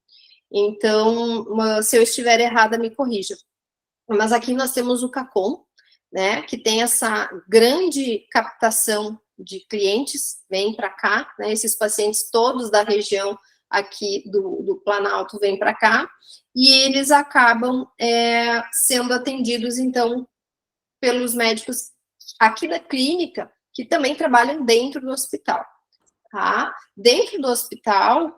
Então, se eu estiver errada, me corrija. Mas aqui nós temos o CACOM, né, que tem essa grande captação de clientes, vêm para cá, né, esses pacientes todos da região aqui do Planalto vêm para cá, e eles acabam sendo atendidos, então, pelos médicos aqui da clínica, que também trabalham dentro do hospital, tá? Dentro do hospital,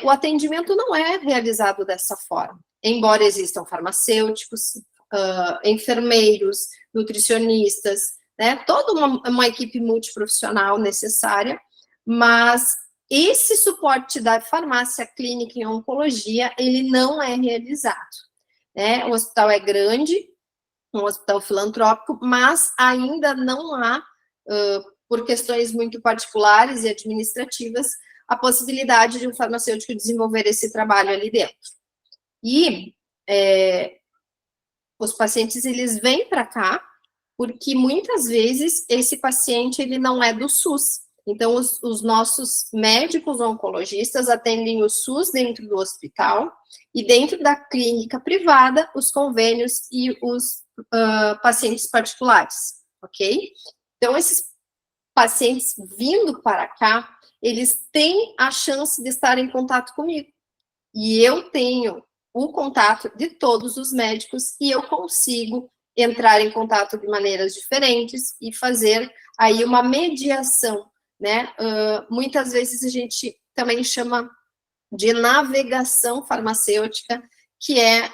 o atendimento não é realizado dessa forma, embora existam farmacêuticos, enfermeiros, nutricionistas, né? Toda uma equipe multiprofissional necessária, mas esse suporte da farmácia clínica em oncologia, ele não é realizado, né? O hospital é grande, um hospital filantrópico, mas ainda não há, por questões muito particulares e administrativas, a possibilidade de um farmacêutico desenvolver esse trabalho ali dentro. E os pacientes, eles vêm para cá, porque muitas vezes esse paciente, ele não é do SUS. Então, os nossos médicos oncologistas atendem o SUS dentro do hospital e dentro da clínica privada, os convênios e os pacientes particulares, ok? Então, esses pacientes vindo para cá, eles têm a chance de estar em contato comigo. E eu tenho o contato de todos os médicos e eu consigo entrar em contato de maneiras diferentes e fazer aí uma mediação, né? Muitas vezes a gente também chama de navegação farmacêutica, que é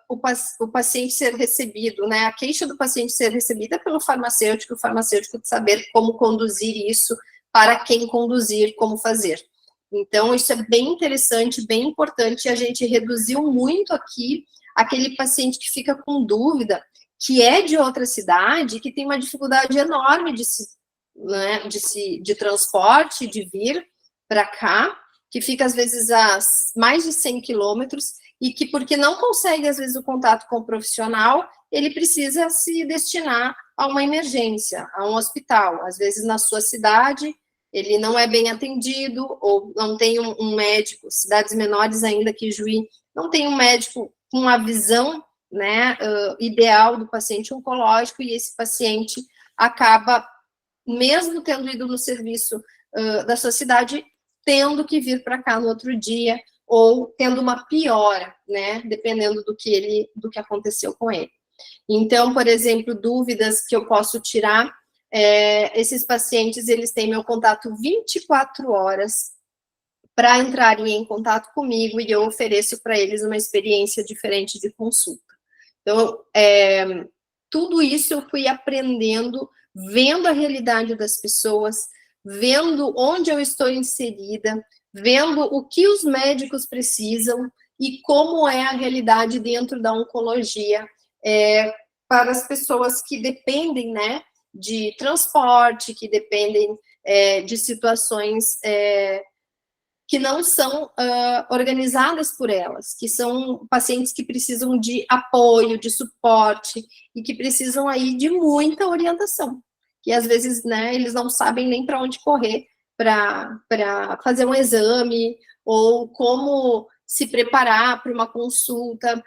o paciente ser recebido, né? A queixa do paciente ser recebida pelo farmacêutico, o farmacêutico saber como conduzir isso, para quem conduzir, como fazer. Então, isso é bem interessante, bem importante, e a gente reduziu muito aqui aquele paciente que fica com dúvida, que é de outra cidade, que tem uma dificuldade enorme de transporte, de vir para cá, que fica, às vezes, a mais de 100 quilômetros, e que, porque não consegue, às vezes, o contato com o profissional, ele precisa se destinar a uma emergência, a um hospital. Às vezes, na sua cidade, ele não é bem atendido, ou não tem um médico, cidades menores ainda que Juí, não tem um médico com uma visão, né, ideal do paciente oncológico, e esse paciente acaba, mesmo tendo ido no serviço da sua cidade, tendo que vir para cá no outro dia, ou tendo uma piora, né, dependendo do que aconteceu com ele. Então, por exemplo, dúvidas que eu posso tirar, esses pacientes, eles têm meu contato 24 horas para entrarem em contato comigo, e eu ofereço para eles uma experiência diferente de consulta. Então, tudo isso eu fui aprendendo, vendo a realidade das pessoas, vendo onde eu estou inserida, vendo o que os médicos precisam e como é a realidade dentro da oncologia para as pessoas que dependem, né, de transporte, que dependem de situações que não são organizadas por elas, que são pacientes que precisam de apoio, de suporte, e que precisam aí de muita orientação, que às vezes, né, eles não sabem nem para onde correr para fazer um exame, ou como se preparar para uma consulta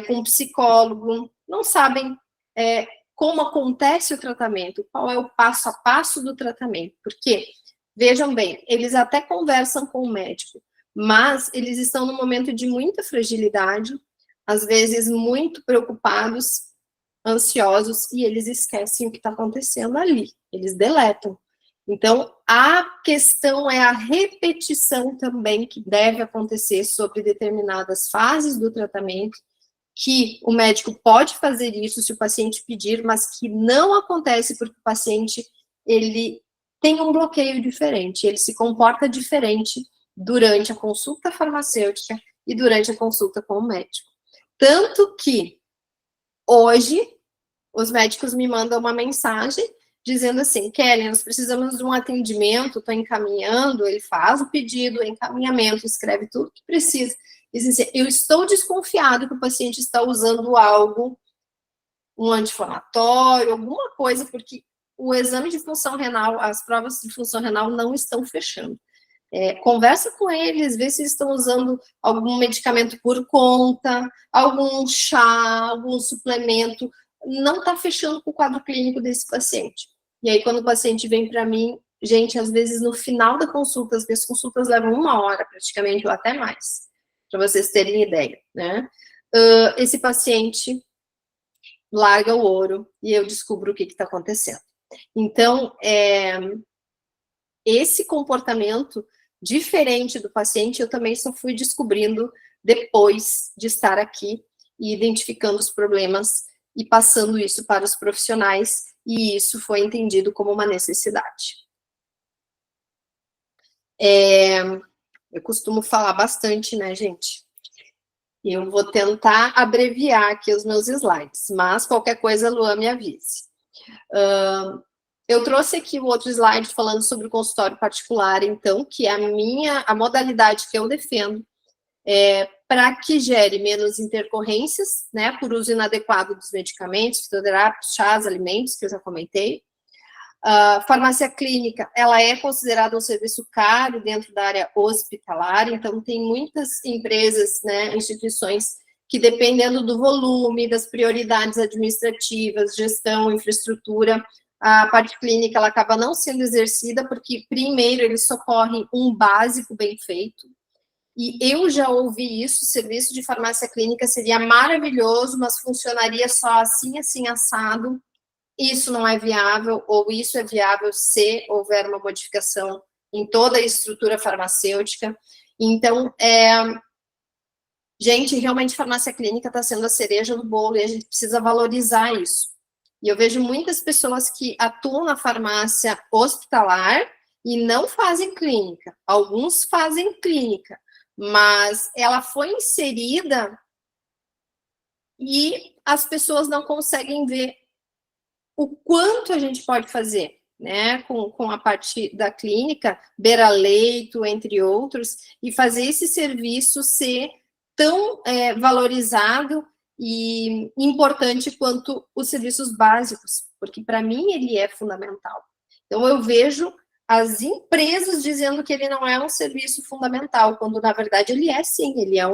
com um psicólogo, não sabem como acontece o tratamento, qual é o passo a passo do tratamento, porque vejam bem, eles até conversam com o médico, mas eles estão num momento de muita fragilidade, às vezes muito preocupados, ansiosos, e eles esquecem o que está acontecendo ali, eles deletam. Então, a questão é a repetição também que deve acontecer sobre determinadas fases do tratamento, que o médico pode fazer isso se o paciente pedir, mas que não acontece porque o paciente, ele tem um bloqueio diferente, ele se comporta diferente durante a consulta farmacêutica e durante a consulta com o médico. Tanto que, hoje, os médicos me mandam uma mensagem dizendo assim: Kelly, nós precisamos de um atendimento, estou encaminhando, ele faz o pedido, o encaminhamento, escreve tudo que precisa. Diz assim: eu estou desconfiado que o paciente está usando algo, um anti-inflamatório, alguma coisa, porque o exame de função renal, as provas de função renal não estão fechando. Conversa com eles, vê se eles estão usando algum medicamento por conta, algum chá, algum suplemento, não está fechando com o quadro clínico desse paciente. E aí, quando o paciente vem para mim, gente, às vezes no final da consulta, as minhas consultas levam 1 hora praticamente, ou até mais, para vocês terem ideia, né? Esse paciente larga o ouro e eu descubro o que está acontecendo. Então, esse comportamento diferente do paciente, eu também só fui descobrindo depois de estar aqui e identificando os problemas e passando isso para os profissionais, e isso foi entendido como uma necessidade. Eu costumo falar bastante, né, gente? Eu vou tentar abreviar aqui os meus slides, mas qualquer coisa, Luan, me avise. Eu trouxe aqui o outro slide falando sobre o consultório particular, então, que é a modalidade que eu defendo, para que gere menos intercorrências, né, por uso inadequado dos medicamentos, fitoterápicos, chás, alimentos, que eu já comentei. Farmácia clínica, ela é considerada um serviço caro dentro da área hospitalar, então tem muitas empresas, né, instituições que, dependendo do volume, das prioridades administrativas, gestão, infraestrutura, a parte clínica ela acaba não sendo exercida, porque primeiro eles socorrem um básico bem feito, e eu já ouvi isso, serviço de farmácia clínica seria maravilhoso, mas funcionaria só assim, assim, assado. Isso não é viável, ou isso é viável se houver uma modificação em toda a estrutura farmacêutica. Então, gente, realmente farmácia clínica está sendo a cereja do bolo e a gente precisa valorizar isso. E eu vejo muitas pessoas que atuam na farmácia hospitalar e não fazem clínica. Alguns fazem clínica, mas ela foi inserida e as pessoas não conseguem ver o quanto a gente pode fazer, né, com a parte da clínica, beira-leito, entre outros, e fazer esse serviço ser tão valorizado e importante quanto os serviços básicos, porque para mim ele é fundamental. Então eu vejo as empresas dizendo que ele não é um serviço fundamental, quando na verdade ele é sim, ele é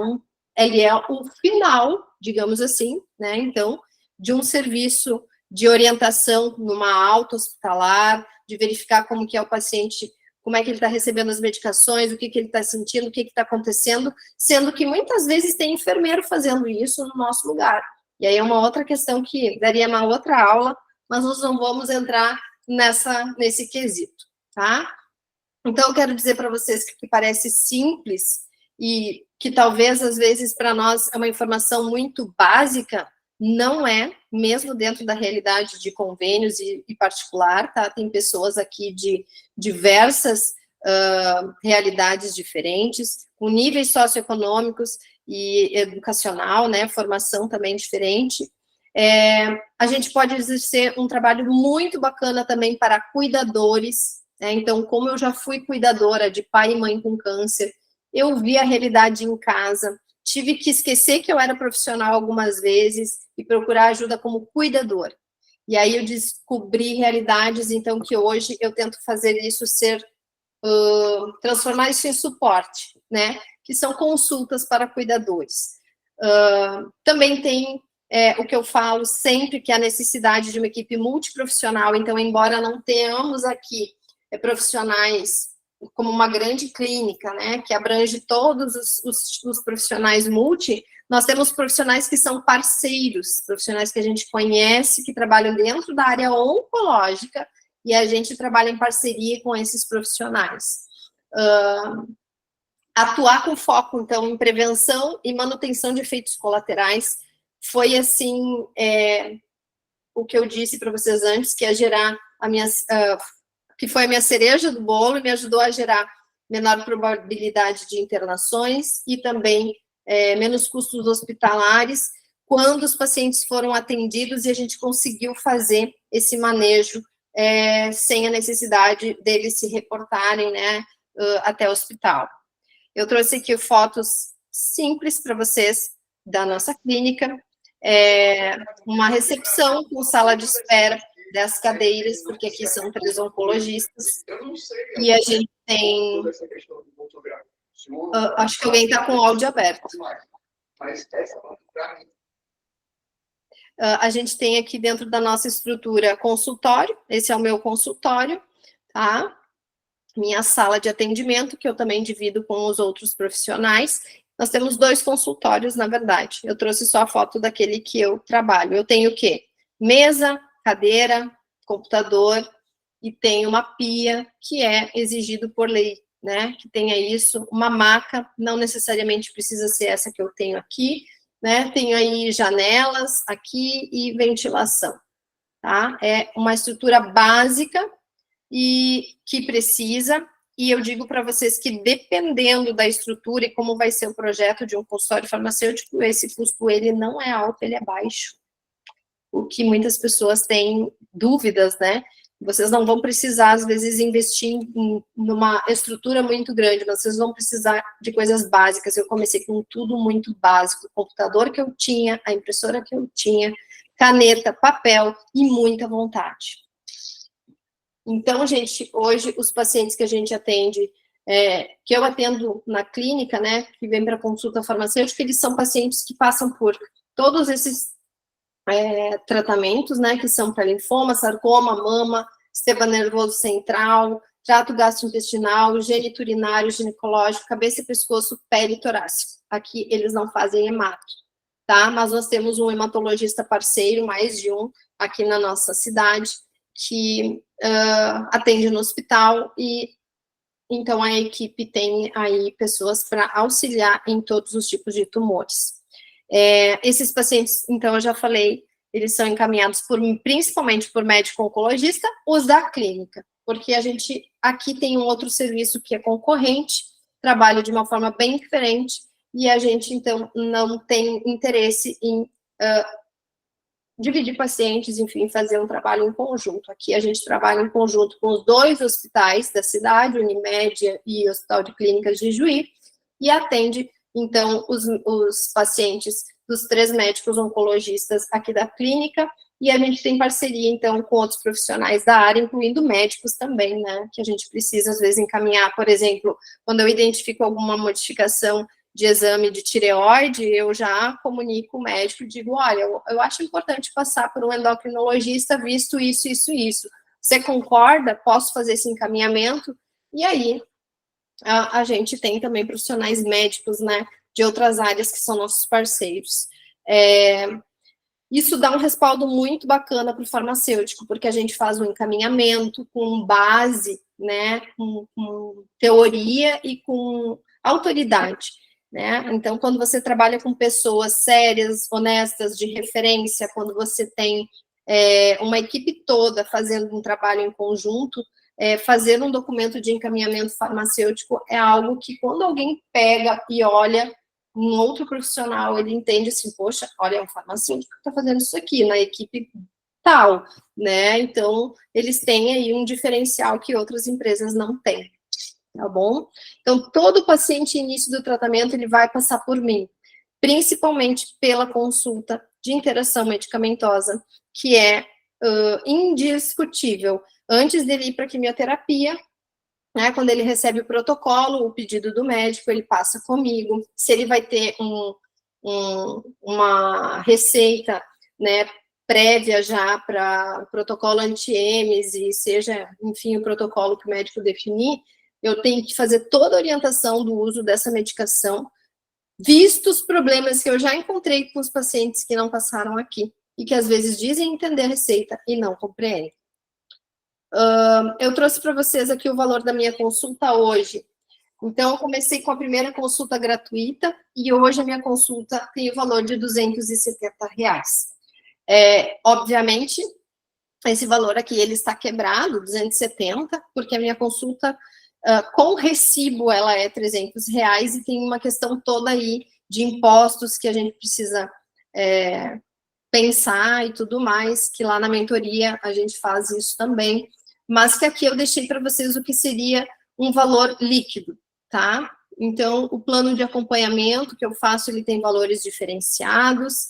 o final, digamos assim, né, então, de um serviço de orientação numa alta hospitalar, de verificar como que é o paciente, como é que ele está recebendo as medicações, o que ele está sentindo, o que está acontecendo, sendo que muitas vezes tem enfermeiro fazendo isso no nosso lugar. E aí é uma outra questão que daria uma outra aula, mas nós não vamos entrar nesse quesito, tá? Então, eu quero dizer para vocês que parece simples e que talvez, às vezes, para nós é uma informação muito básica, não é, mesmo dentro da realidade de convênios e particular, tá? Tem pessoas aqui de diversas realidades diferentes, com níveis socioeconômicos e educacional, né? Formação também diferente. A gente pode exercer um trabalho muito bacana também para cuidadores, né? Então, como eu já fui cuidadora de pai e mãe com câncer, eu vi a realidade em casa, tive que esquecer que eu era profissional algumas vezes e procurar ajuda como cuidador. E aí eu descobri realidades, então, que hoje eu tento fazer isso transformar isso em suporte, né? Que são consultas para cuidadores. Também tem o que eu falo sempre, que é a necessidade de uma equipe multiprofissional. Então, embora não tenhamos aqui profissionais como uma grande clínica, né, que abrange todos os profissionais multi, nós temos profissionais que são parceiros, profissionais que a gente conhece, que trabalham dentro da área oncológica, e a gente trabalha em parceria com esses profissionais. Atuar com foco, então, em prevenção e manutenção de efeitos colaterais foi, assim, o que eu disse para vocês antes, que é gerar que foi a minha cereja do bolo e me ajudou a gerar menor probabilidade de internações e também menos custos hospitalares quando os pacientes foram atendidos e a gente conseguiu fazer esse manejo sem a necessidade deles se reportarem, né, até o hospital. Eu trouxe aqui fotos simples para vocês da nossa clínica, uma recepção com sala de espera, 10 cadeiras, porque aqui são 3 oncologistas, e a gente tem... acho que alguém está com o áudio aberto. A gente tem aqui dentro da nossa estrutura consultório, esse é o meu consultório, tá? Minha sala de atendimento, que eu também divido com os outros profissionais. Nós temos 2 consultórios, na verdade. Eu trouxe só a foto daquele que eu trabalho. Eu tenho o quê? Mesa, cadeira, computador, e tenho uma pia, que é exigido por lei, né? Que tenha isso, uma maca, não necessariamente precisa ser essa que eu tenho aqui, né? Tenho aí janelas aqui e ventilação, tá? É uma estrutura básica e que precisa, e eu digo para vocês que dependendo da estrutura e como vai ser o projeto de um consultório farmacêutico, esse custo, ele não é alto, ele é baixo. O que muitas pessoas têm dúvidas, né? Vocês não vão precisar, às vezes, investir em numa estrutura muito grande, mas vocês vão precisar de coisas básicas. Eu comecei com tudo muito básico, o computador que eu tinha, a impressora que eu tinha, caneta, papel e muita vontade. Então, gente, hoje os pacientes que a gente atende, que eu atendo na clínica, né, que vem para consulta farmacêutica, eles são pacientes que passam por todos esses tratamentos, né, que são para linfoma, sarcoma, mama, sistema nervoso central, trato gastrointestinal, geniturinário, ginecológico, cabeça e pescoço, pele e torácico. Aqui eles não fazem hemato, tá? Mas nós temos um hematologista parceiro, mais de um, aqui na nossa cidade, que atende no hospital, e então a equipe tem aí pessoas para auxiliar em todos os tipos de tumores. Esses pacientes, então, eu já falei, eles são encaminhados principalmente por médico oncologista, os da clínica, porque a gente aqui tem um outro serviço que é concorrente, trabalha de uma forma bem diferente, e a gente, então, não tem interesse em dividir pacientes, enfim, fazer um trabalho em conjunto. Aqui a gente trabalha em conjunto com os 2 hospitais da cidade, Unimed e Hospital de Clínicas de Juí, e atende, então, os pacientes dos 3 médicos oncologistas aqui da clínica, e a gente tem parceria, então, com outros profissionais da área, incluindo médicos também, né, que a gente precisa, às vezes, encaminhar, por exemplo, quando eu identifico alguma modificação de exame de tireoide, eu já comunico o médico e digo, olha, eu acho importante passar por um endocrinologista, visto isso, isso, isso. Você concorda? Posso fazer esse encaminhamento? E aí, a gente tem também profissionais médicos, né, de outras áreas que são nossos parceiros. Isso dá um respaldo muito bacana para o farmacêutico, porque a gente faz um encaminhamento com base, né, com teoria e com autoridade, né? Então, quando você trabalha com pessoas sérias, honestas, de referência, quando você tem uma equipe toda fazendo um trabalho em conjunto, fazer um documento de encaminhamento farmacêutico é algo que, quando alguém pega e olha, um outro profissional, ele entende assim, poxa, olha, é um farmacêutico que está fazendo isso aqui, na equipe tal, né? Então, eles têm aí um diferencial que outras empresas não têm, tá bom? Então, todo paciente início do tratamento, ele vai passar por mim, principalmente pela consulta de interação medicamentosa, que é indiscutível. Antes dele ir para a quimioterapia, né, quando ele recebe o protocolo, o pedido do médico, ele passa comigo. Se ele vai ter uma receita, né, prévia já para o protocolo anti-EMES, e seja, enfim, o protocolo que o médico definir, eu tenho que fazer toda a orientação do uso dessa medicação, visto os problemas que eu já encontrei com os pacientes que não passaram aqui, e que às vezes dizem entender a receita e não compreendem. Eu trouxe para vocês aqui o valor da minha consulta hoje. Então, eu comecei com a primeira consulta gratuita, e hoje a minha consulta tem o valor de R$270. Obviamente, esse valor aqui, ele está quebrado, 270, porque a minha consulta com recibo, ela é R$300, e tem uma questão toda aí de impostos que a gente precisa pensar e tudo mais, que lá na mentoria a gente faz isso também, mas que aqui eu deixei para vocês o que seria um valor líquido, tá? Então, o plano de acompanhamento que eu faço, ele tem valores diferenciados,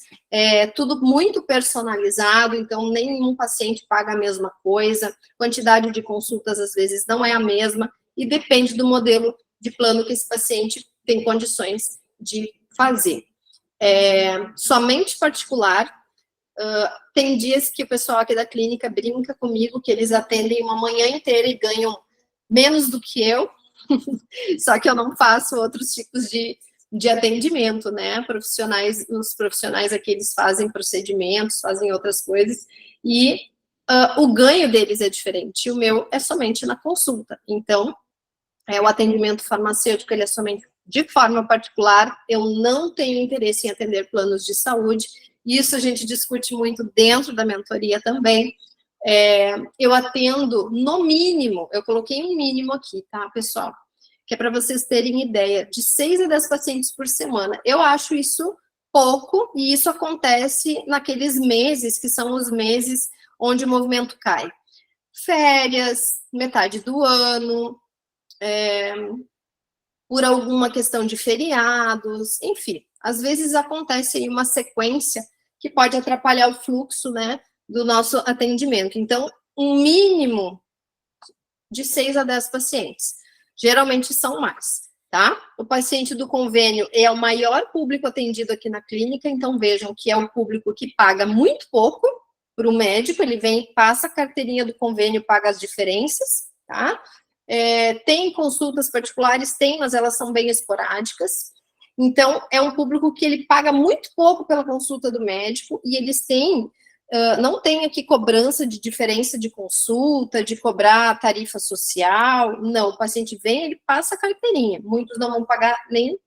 tudo muito personalizado, então nenhum paciente paga a mesma coisa, quantidade de consultas às vezes não é a mesma, e depende do modelo de plano que esse paciente tem condições de fazer. Somente particular, tem dias que o pessoal aqui da clínica brinca comigo que eles atendem uma manhã inteira e ganham menos do que eu, só que eu não faço outros tipos de atendimento, né? Os profissionais aqui, eles fazem procedimentos, fazem outras coisas, e o ganho deles é diferente, o meu é somente na consulta. Então, o atendimento farmacêutico, ele é somente de forma particular, eu não tenho interesse em atender planos de saúde, isso a gente discute muito dentro da mentoria também. Eu atendo, no mínimo, eu coloquei um mínimo aqui, tá, pessoal? Que é para vocês terem ideia, de 6 a 10 pacientes por semana. Eu acho isso pouco, e isso acontece naqueles meses, que são os meses onde o movimento cai. Férias, metade do ano, por alguma questão de feriados, enfim. Às vezes acontece aí uma sequência que pode atrapalhar o fluxo, né, do nosso atendimento. Então, um mínimo de 6 a 10 pacientes. Geralmente são mais, tá? O paciente do convênio é o maior público atendido aqui na clínica, então vejam que é um público que paga muito pouco para o médico, ele vem, passa a carteirinha do convênio, paga as diferenças, tá? Tem consultas particulares, tem, mas elas são bem esporádicas. Então, é um público que ele paga muito pouco pela consulta do médico, e eles têm, não tem aqui cobrança de diferença de consulta, de cobrar tarifa social, não, o paciente vem, ele passa a carteirinha, muitos não vão pagar, nem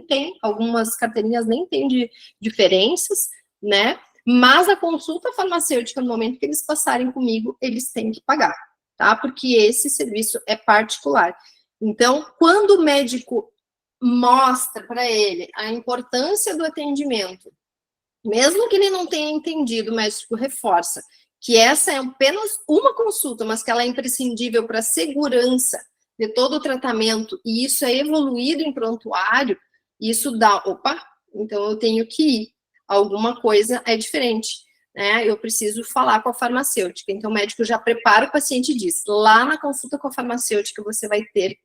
tem, algumas carteirinhas nem tem de diferenças, né, mas a consulta farmacêutica, no momento que eles passarem comigo, eles têm que pagar, tá, porque esse serviço é particular. Então, quando o médico mostra para ele a importância do atendimento, mesmo que ele não tenha entendido, o médico reforça que essa é apenas uma consulta, mas que ela é imprescindível para a segurança de todo o tratamento, e isso é evoluído em prontuário, isso dá, opa, então eu tenho que ir, alguma coisa é diferente, né? Eu preciso falar com a farmacêutica. Então o médico já prepara o paciente e diz, lá na consulta com a farmacêutica você vai ter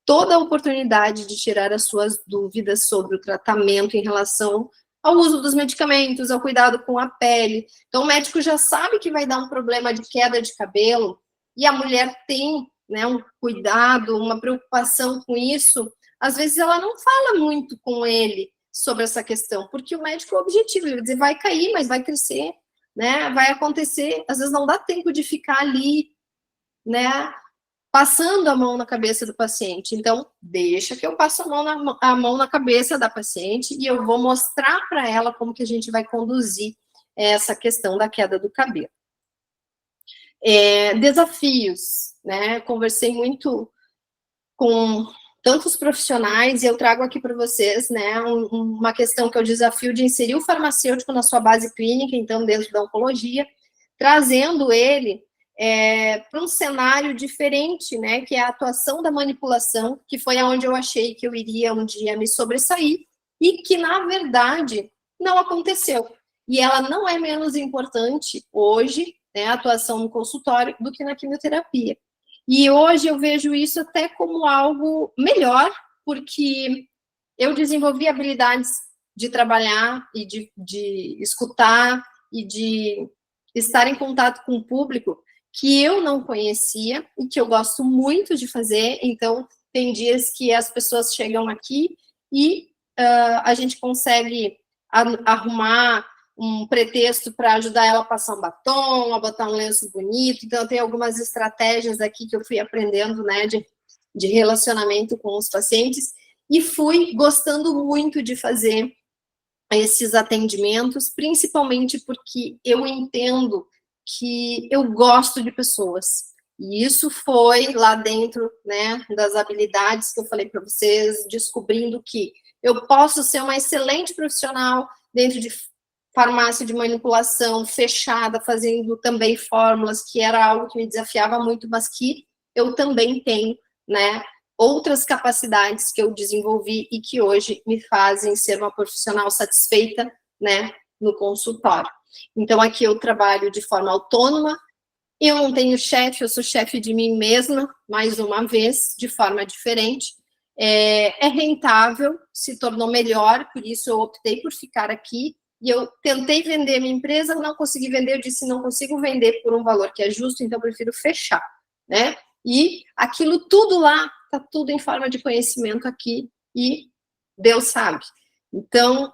toda a oportunidade de tirar as suas dúvidas sobre o tratamento em relação ao uso dos medicamentos, ao cuidado com a pele. Então, o médico já sabe que vai dar um problema de queda de cabelo, e a mulher tem, né, um cuidado, uma preocupação com isso. Às vezes, ela não fala muito com ele sobre essa questão, porque o médico é objetivo, ele vai dizer, vai cair, mas vai crescer, né, vai acontecer. Às vezes, não dá tempo de ficar ali, né, passando a mão na cabeça do paciente. Então, deixa que eu passo a mão na cabeça da paciente e eu vou mostrar para ela como que a gente vai conduzir essa questão da queda do cabelo. Desafios, né? Conversei muito com tantos profissionais e eu trago aqui para vocês, né, uma questão que é o desafio de inserir o farmacêutico na sua base clínica, então, dentro da oncologia, trazendo ele para um cenário diferente, né, que é a atuação da manipulação, que foi aonde eu achei que eu iria um dia me sobressair, e que, na verdade, não aconteceu. E ela não é menos importante hoje, né, a atuação no consultório, do que na quimioterapia. E hoje eu vejo isso até como algo melhor, porque eu desenvolvi habilidades de trabalhar e de escutar e de estar em contato com o público que eu não conhecia e que eu gosto muito de fazer. Então, tem dias que as pessoas chegam aqui e a gente consegue arrumar um pretexto para ajudar ela a passar um batom, a botar um lenço bonito. Então, tem algumas estratégias aqui que eu fui aprendendo, né, de relacionamento com os pacientes, e fui gostando muito de fazer esses atendimentos, principalmente porque eu entendo que eu gosto de pessoas. E isso foi lá dentro, né, das habilidades que eu falei para vocês, descobrindo que eu posso ser uma excelente profissional dentro de farmácia de manipulação fechada, fazendo também fórmulas, que era algo que me desafiava muito, mas que eu também tenho, né, outras capacidades que eu desenvolvi e que hoje me fazem ser uma profissional satisfeita, né, no consultório. Então, aqui eu trabalho de forma autônoma, Eu não tenho chefe, eu sou chefe de mim mesma, mais uma vez, de forma diferente. É rentável, se tornou melhor, por isso eu optei por ficar aqui. E eu tentei vender minha empresa, não consegui vender, eu disse, não consigo vender por um valor que é justo, então eu prefiro fechar, né? E aquilo tudo lá, tá tudo em forma de conhecimento aqui, e Deus sabe. Então,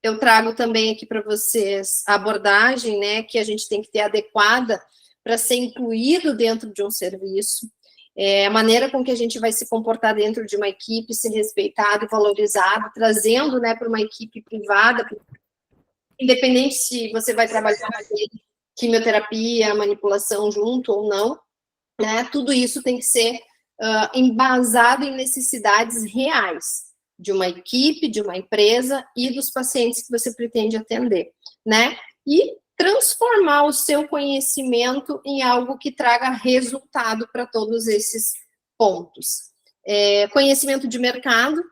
eu trago também aqui para vocês a abordagem, né, que a gente tem que ter adequada para ser incluído dentro de um serviço, a maneira com que a gente vai se comportar dentro de uma equipe, ser respeitado e valorizado, trazendo, né, para uma equipe privada, independente se você vai trabalhar quimioterapia, manipulação junto ou não, né, tudo isso tem que ser embasado em necessidades reais de uma equipe, de uma empresa e dos pacientes que você pretende atender, né? E transformar o seu conhecimento em algo que traga resultado para todos esses pontos. Conhecimento de mercado,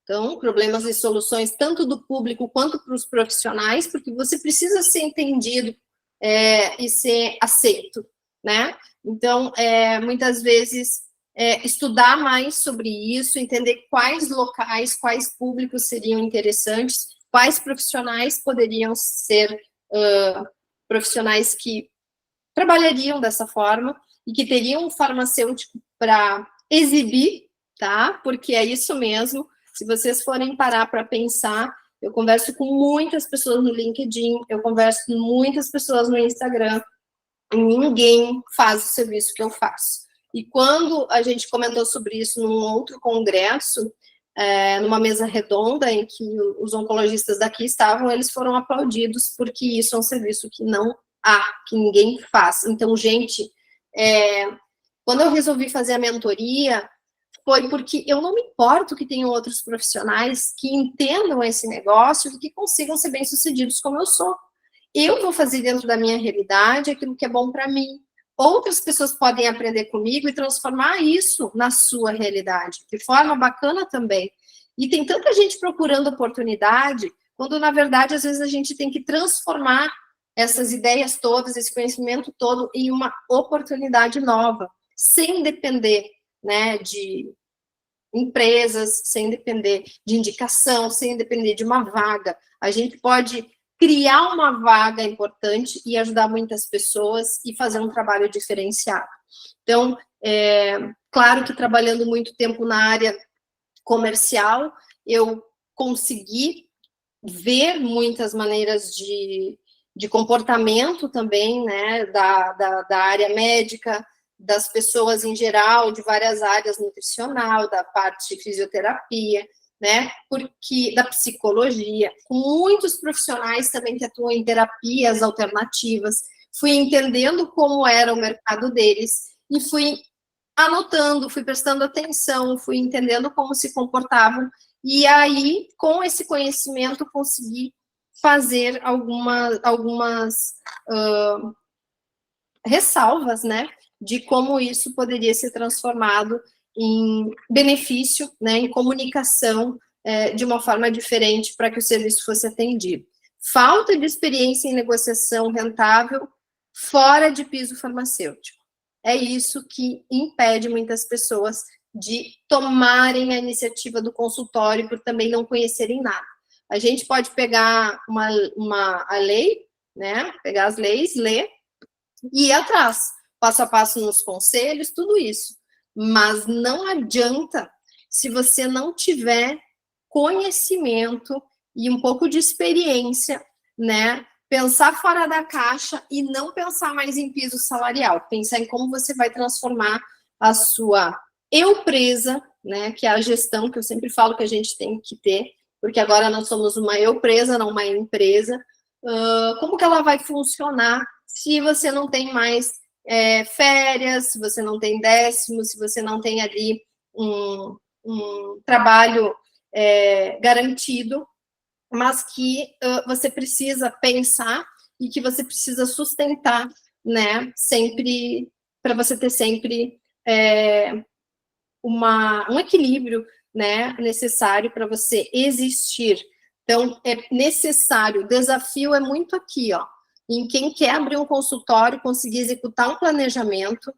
então, problemas e soluções tanto do público quanto para os profissionais, porque você precisa ser entendido e ser aceito, né? Então, muitas vezes, estudar mais sobre isso, entender quais locais, quais públicos seriam interessantes, quais profissionais poderiam ser profissionais que trabalhariam dessa forma e que teriam um farmacêutico para exibir, tá? Porque é isso mesmo. Se vocês forem parar para pensar, eu converso com muitas pessoas no LinkedIn, eu converso com muitas pessoas no Instagram, e ninguém faz o serviço que eu faço. E quando a gente comentou sobre isso num outro congresso, numa mesa redonda em que os oncologistas daqui estavam, eles foram aplaudidos, porque isso é um serviço que não há, que ninguém faz. Então, gente, quando eu resolvi fazer a mentoria, foi porque eu não me importo que tenham outros profissionais que entendam esse negócio e que consigam ser bem-sucedidos como eu sou. Eu vou fazer dentro da minha realidade aquilo que é bom para mim. Outras pessoas podem aprender comigo e transformar isso na sua realidade, de forma bacana também. E tem tanta gente procurando oportunidade, quando, na verdade, às vezes a gente tem que transformar essas ideias todas, esse conhecimento todo, em uma oportunidade nova, sem depender, né, de empresas, sem depender de indicação, sem depender de uma vaga. A gente pode criar uma vaga importante e ajudar muitas pessoas e fazer um trabalho diferenciado. Então, claro que trabalhando muito tempo na área comercial, eu consegui ver muitas maneiras de comportamento também, né, da área médica, das pessoas em geral, de várias áreas, nutricional, da parte de fisioterapia, né, porque da psicologia, com muitos profissionais também que atuam em terapias alternativas, fui entendendo como era o mercado deles e fui anotando, fui prestando atenção, fui entendendo como se comportavam, e aí, com esse conhecimento, consegui fazer algumas ressalvas, né, de como isso poderia ser transformado em benefício, né, em comunicação de uma forma diferente para que o serviço fosse atendido. Falta de experiência em negociação rentável fora de piso farmacêutico. É isso que impede muitas pessoas de tomarem a iniciativa do consultório por também não conhecerem nada. A gente pode pegar a lei, né, pegar as leis, ler, e ir atrás, passo a passo nos conselhos, tudo isso. Mas não adianta se você não tiver conhecimento e um pouco de experiência, né? Pensar fora da caixa e não pensar mais em piso salarial, pensar em como você vai transformar a sua empresa, né? Que é a gestão que eu sempre falo que a gente tem que ter, porque agora nós somos uma empresa, não uma empresa. Como que ela vai funcionar se você não tem mais férias, se você não tem décimo, se você não tem ali um trabalho garantido, mas que você precisa pensar e que você precisa sustentar, né, sempre, para você ter sempre um equilíbrio, né, necessário para você existir. Então, é necessário, o desafio é muito aqui, ó, em quem quer abrir um consultório, conseguir executar um planejamento,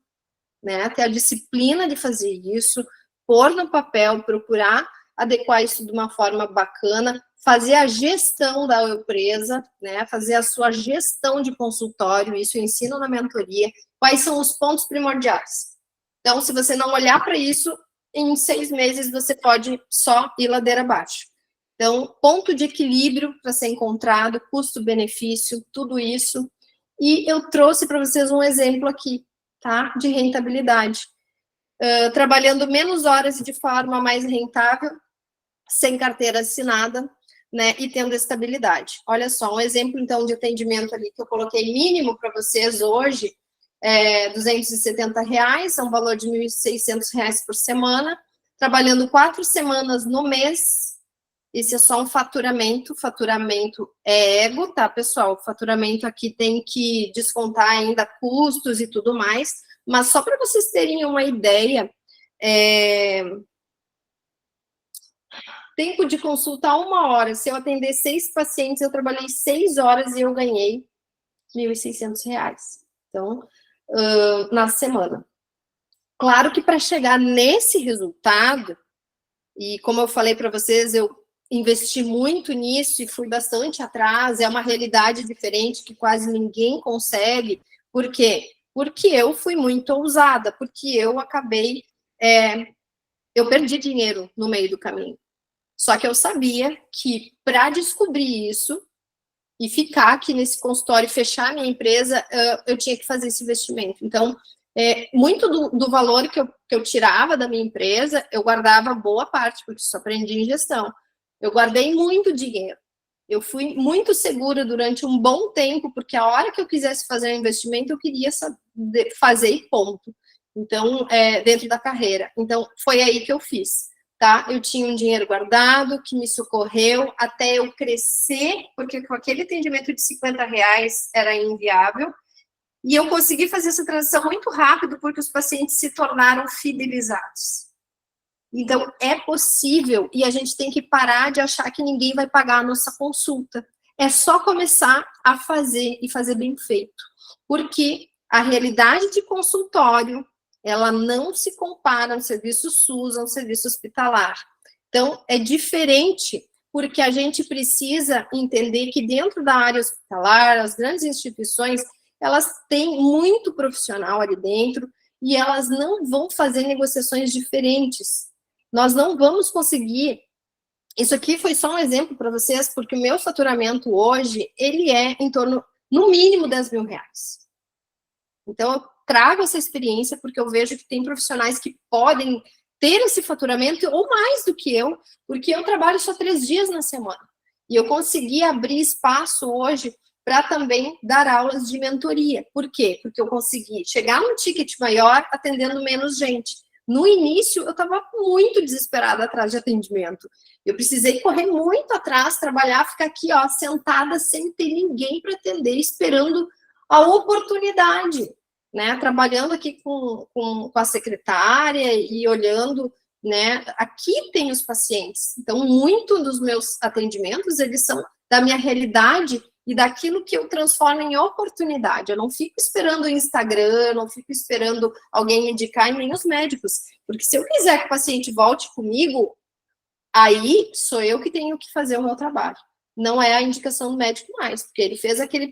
né, ter a disciplina de fazer isso, pôr no papel, procurar adequar isso de uma forma bacana, fazer a gestão da empresa, né, fazer a sua gestão de consultório, isso eu ensino na mentoria, quais são os pontos primordiais. Então, se você não olhar para isso, em 6 meses você pode só ir ladeira abaixo. Então, ponto de equilíbrio para ser encontrado, custo-benefício, tudo isso. E eu trouxe para vocês um exemplo aqui, tá? De rentabilidade. Trabalhando menos horas de forma mais rentável, sem carteira assinada, né? E tendo estabilidade. Olha só, um exemplo, então, de atendimento ali que eu coloquei mínimo para vocês hoje, R$270, é um valor de R$1.600 por semana, trabalhando 4 semanas no mês. Isso é só um faturamento é ego, tá, pessoal? O faturamento aqui tem que descontar ainda custos e tudo mais, mas só para vocês terem uma ideia, tempo de consulta 1 hora, se eu atender 6 pacientes, eu trabalhei 6 horas e eu ganhei R$1.600. Então, na semana. Claro que para chegar nesse resultado, e como eu falei para vocês, eu investi muito nisso e fui bastante atrás, é uma realidade diferente que quase ninguém consegue. Por quê? Porque eu fui muito ousada, porque eu acabei, eu perdi dinheiro no meio do caminho. Só que eu sabia que para descobrir isso e ficar aqui nesse consultório, fechar a minha empresa, eu tinha que fazer esse investimento. Então, muito do valor que eu tirava da minha empresa, eu guardava boa parte, porque só aprendi em gestão. Eu guardei muito dinheiro. Eu fui muito segura durante um bom tempo, porque a hora que eu quisesse fazer um investimento, eu queria fazer e ponto. Então, dentro da carreira. Então, foi aí que eu fiz. Tá? Eu tinha um dinheiro guardado que me socorreu até eu crescer, porque com aquele atendimento de R$50 era inviável, e eu consegui fazer essa transição muito rápido, porque os pacientes se tornaram fidelizados. Então, é possível, e a gente tem que parar de achar que ninguém vai pagar a nossa consulta. É só começar a fazer, e fazer bem feito. Porque a realidade de consultório, ela não se compara a um serviço SUS, a um serviço hospitalar. Então, é diferente, porque a gente precisa entender que dentro da área hospitalar, as grandes instituições, elas têm muito profissional ali dentro, e elas não vão fazer negociações diferentes. Nós não vamos conseguir. Isso aqui foi só um exemplo para vocês, porque o meu faturamento hoje, ele é em torno, no mínimo, R$10.000. Então, eu trago essa experiência, porque eu vejo que tem profissionais que podem ter esse faturamento, ou mais do que eu, porque eu trabalho só 3 dias na semana. E eu consegui abrir espaço hoje para também dar aulas de mentoria. Por quê? Porque eu consegui chegar num ticket maior, atendendo menos gente. No início, eu estava muito desesperada atrás de atendimento. Eu precisei correr muito atrás, trabalhar, ficar aqui, ó, sentada, sem ter ninguém para atender, esperando a oportunidade, né? Trabalhando aqui com a secretária e olhando, né? Aqui tem os pacientes. Então, muito dos meus atendimentos, eles são da minha realidade e daquilo que eu transformo em oportunidade. Eu não fico esperando o Instagram, não fico esperando alguém indicar, e nem os médicos. Porque se eu quiser que o paciente volte comigo, aí sou eu que tenho que fazer o meu trabalho. Não é a indicação do médico mais, porque ele fez aquele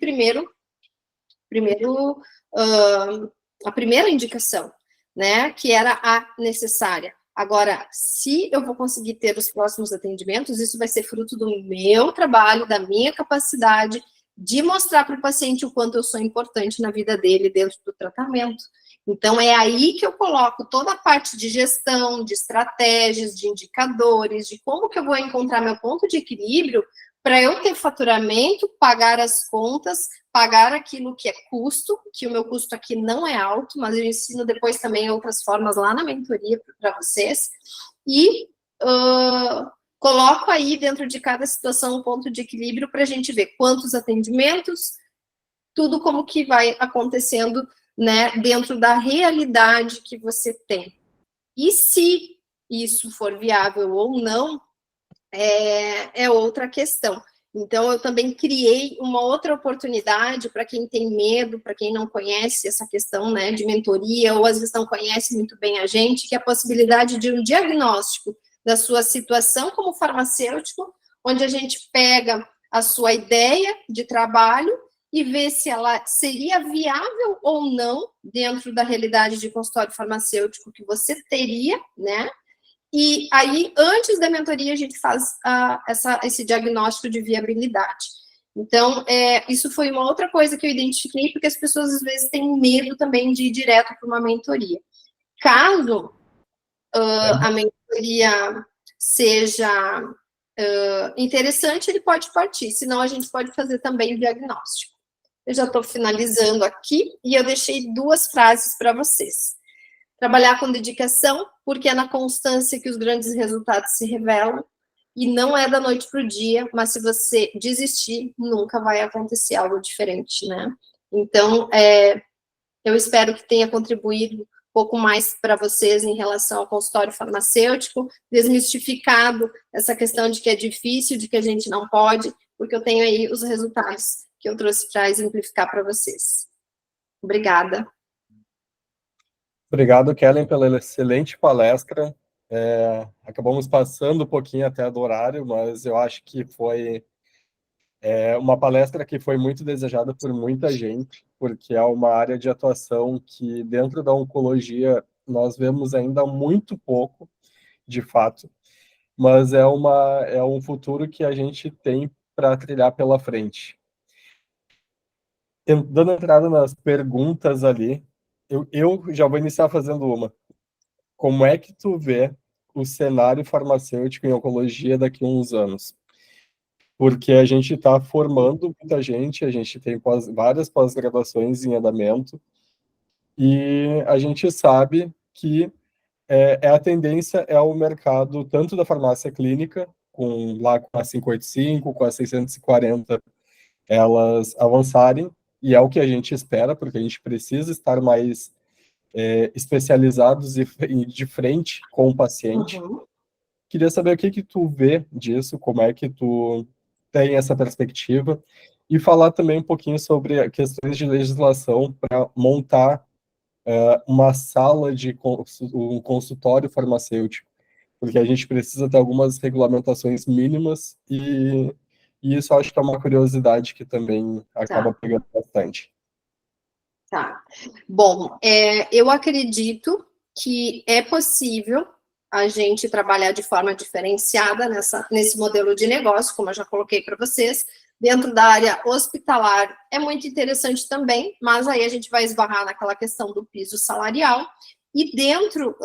a primeira indicação, né, que era a necessária. Agora, se eu vou conseguir ter os próximos atendimentos, isso vai ser fruto do meu trabalho, da minha capacidade de mostrar para o paciente o quanto eu sou importante na vida dele dentro do tratamento. Então, é aí que eu coloco toda a parte de gestão, de estratégias, de indicadores, de como que eu vou encontrar meu ponto de equilíbrio para eu ter faturamento, pagar as contas, pagar aquilo que é custo, que o meu custo aqui não é alto, mas eu ensino depois também outras formas lá na mentoria para vocês, e coloco aí dentro de cada situação um ponto de equilíbrio para a gente ver quantos atendimentos, tudo como que vai acontecendo, né, dentro da realidade que você tem. E se isso for viável ou não, é outra questão. Então, eu também criei uma outra oportunidade para quem tem medo, para quem não conhece essa questão, né, de mentoria, ou às vezes não conhece muito bem a gente, que é a possibilidade de um diagnóstico da sua situação como farmacêutico, onde a gente pega a sua ideia de trabalho e vê se ela seria viável ou não dentro da realidade de consultório farmacêutico que você teria, né? E aí, antes da mentoria, a gente faz esse diagnóstico de viabilidade. Então, isso foi uma outra coisa que eu identifiquei, porque as pessoas, às vezes, têm medo também de ir direto para uma mentoria. Caso a mentoria seja interessante, ele pode partir, senão a gente pode fazer também o diagnóstico. Eu já estou finalizando aqui, e eu deixei 2 frases para vocês. Trabalhar com dedicação, porque é na constância que os grandes resultados se revelam, e não é da noite para o dia, mas se você desistir, nunca vai acontecer algo diferente, né? Então, eu espero que tenha contribuído um pouco mais para vocês em relação ao consultório farmacêutico, desmistificado essa questão de que é difícil, de que a gente não pode, porque eu tenho aí os resultados que eu trouxe para exemplificar para vocês. Obrigada. Obrigado, Kellen, pela excelente palestra. Acabamos passando um pouquinho até do horário, mas eu acho que foi uma palestra que foi muito desejada por muita gente, porque é uma área de atuação que, dentro da oncologia, nós vemos ainda muito pouco, de fato, mas é um futuro que a gente tem para trilhar pela frente. Dando entrada nas perguntas ali, eu já vou iniciar fazendo uma. Como é que tu vê o cenário farmacêutico em oncologia daqui a uns anos? Porque a gente está formando muita gente, a gente tem várias pós-graduações em andamento, e a gente sabe que a tendência é o mercado tanto da farmácia clínica, com a 585, com a 640, elas avançarem, e é o que a gente espera, porque a gente precisa estar mais especializados e de frente com o paciente. Uhum. Queria saber o que que tu vê disso, como é que tu tem essa perspectiva, e falar também um pouquinho sobre questões de legislação para montar uma sala de um consultório farmacêutico, porque a gente precisa ter algumas regulamentações mínimas, e isso eu acho que é uma curiosidade que também acaba Tá. pegando bastante. Tá. Bom, eu acredito que é possível a gente trabalhar de forma diferenciada nesse modelo de negócio, como eu já coloquei para vocês. Dentro da área hospitalar é muito interessante também, mas aí a gente vai esbarrar naquela questão do piso salarial. E dentro